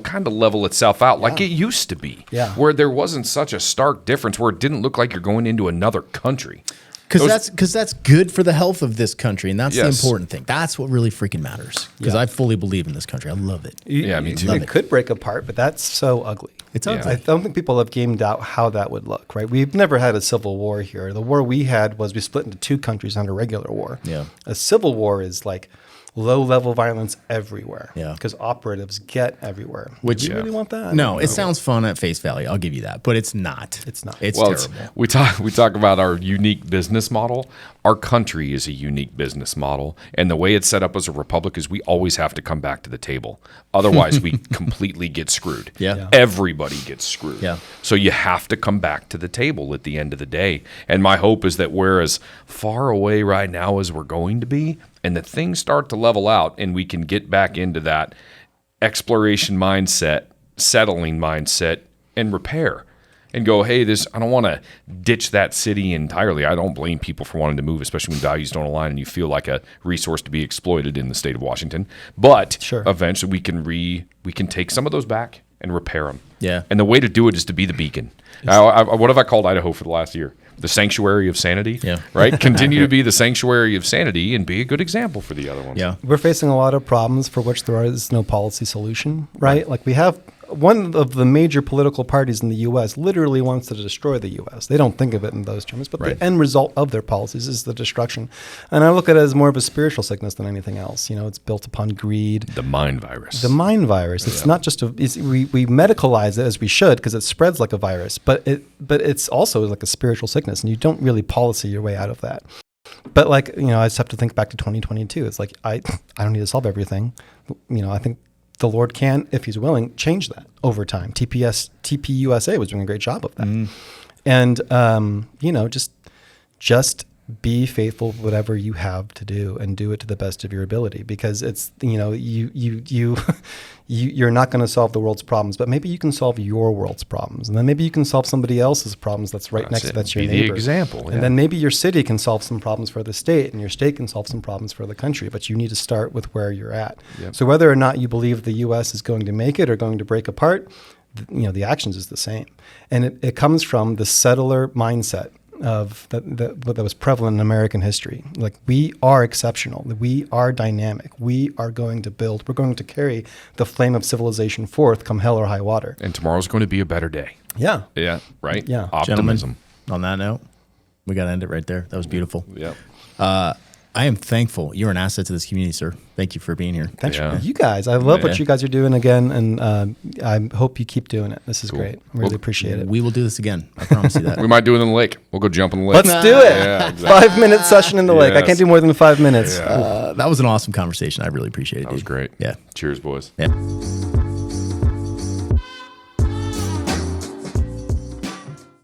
kind of level itself out like it used to be. Yeah. Where there wasn't such a stark difference, where it didn't look like you're going into another country. Because that's good for the health of this country, and that's the Yes. important thing. That's what really freaking matters. Because I fully believe in this country. I love it. Yeah, me too. It could break apart, but that's so ugly. It's ugly. I don't think people have gamed out how that would look, right? We've never had a civil war here. The war we had was we split into two countries under regular war. Yeah. A civil war is like low-level violence everywhere. Yeah. Because operatives get everywhere. Which Do you really want that? No, it sounds fun at face value. I'll give you that, but it's not. It's not. It's Well, terrible. we talk about our unique business model. Our country is a unique business model, and the way it's set up as a republic is we always have to come back to the table. Otherwise, we completely get screwed. Yeah. Everybody gets screwed. Yeah. So you have to come back to the table at the end of the day. And my hope is that we're as far away right now as we're going to be, and that things start to level out, and we can get back into that exploration mindset, settling mindset, and repair. and go, hey, I don't want to ditch that city entirely. I don't blame people for wanting to move, especially when values don't align and you feel like a resource to be exploited in the state of Washington. But eventually we can take some of those back and repair them. Yeah. And the way to do it is to be the beacon. What have I called Idaho for the last year? The sanctuary of sanity. Yeah. Right? Continue to be the sanctuary of sanity and be a good example for the other ones. Yeah. We're facing a lot of problems for which there is no policy solution, right? Like we have one of the major political parties in the U.S. literally wants to destroy the U.S. They don't think of it in those terms, but the end result of their policies is the destruction. And I look at it as more of a spiritual sickness than anything else. You know, it's built upon greed. The mind virus. The mind virus. It's not just we medicalize it as we should because it spreads like a virus, but it's also like a spiritual sickness, and you don't really policy your way out of that. But like, you know, I just have to think back to 2022. It's like I don't need to solve everything. You know, I think the Lord can, if he's willing, change that over time. TPUSA was doing a great job of that. And, you know, just be faithful with whatever you have to do and do it to the best of your ability, because it's, you know, you're not going to solve the world's problems, but maybe you can solve your world's problems. And then maybe you can solve somebody else's problems that's next to that's your neighbor. Be the example. And then maybe your city can solve some problems for the state, and your state can solve some problems for the country, but you need to start with where you're at. Yep. So whether or not you believe the U.S. is going to make it or going to break apart, you know, the actions is the same. And it comes from the settler mindset of that was prevalent in American history. Like, we are exceptional. We are dynamic. We are going to build. We're going to carry the flame of civilization forth come hell or high water. And tomorrow's going to be a better day. Yeah. Yeah. Right. Yeah. Optimism. Gentlemen, on that note, we got to end it right there. That was beautiful. Yeah. I am thankful. You're an asset to this community, sir. Thank you for being here. Thanks for you guys. I love what you guys are doing again, and I hope you keep doing it. This is great. I really appreciate it. We will do this again. I promise you that. We might do it in the lake. We'll go jump in the lake. Let's do it. Yeah, exactly. 5-minute session in the lake. I can't do more than 5 minutes. That was an awesome conversation. I really appreciate it. That was great. Yeah. Cheers, boys. Yeah.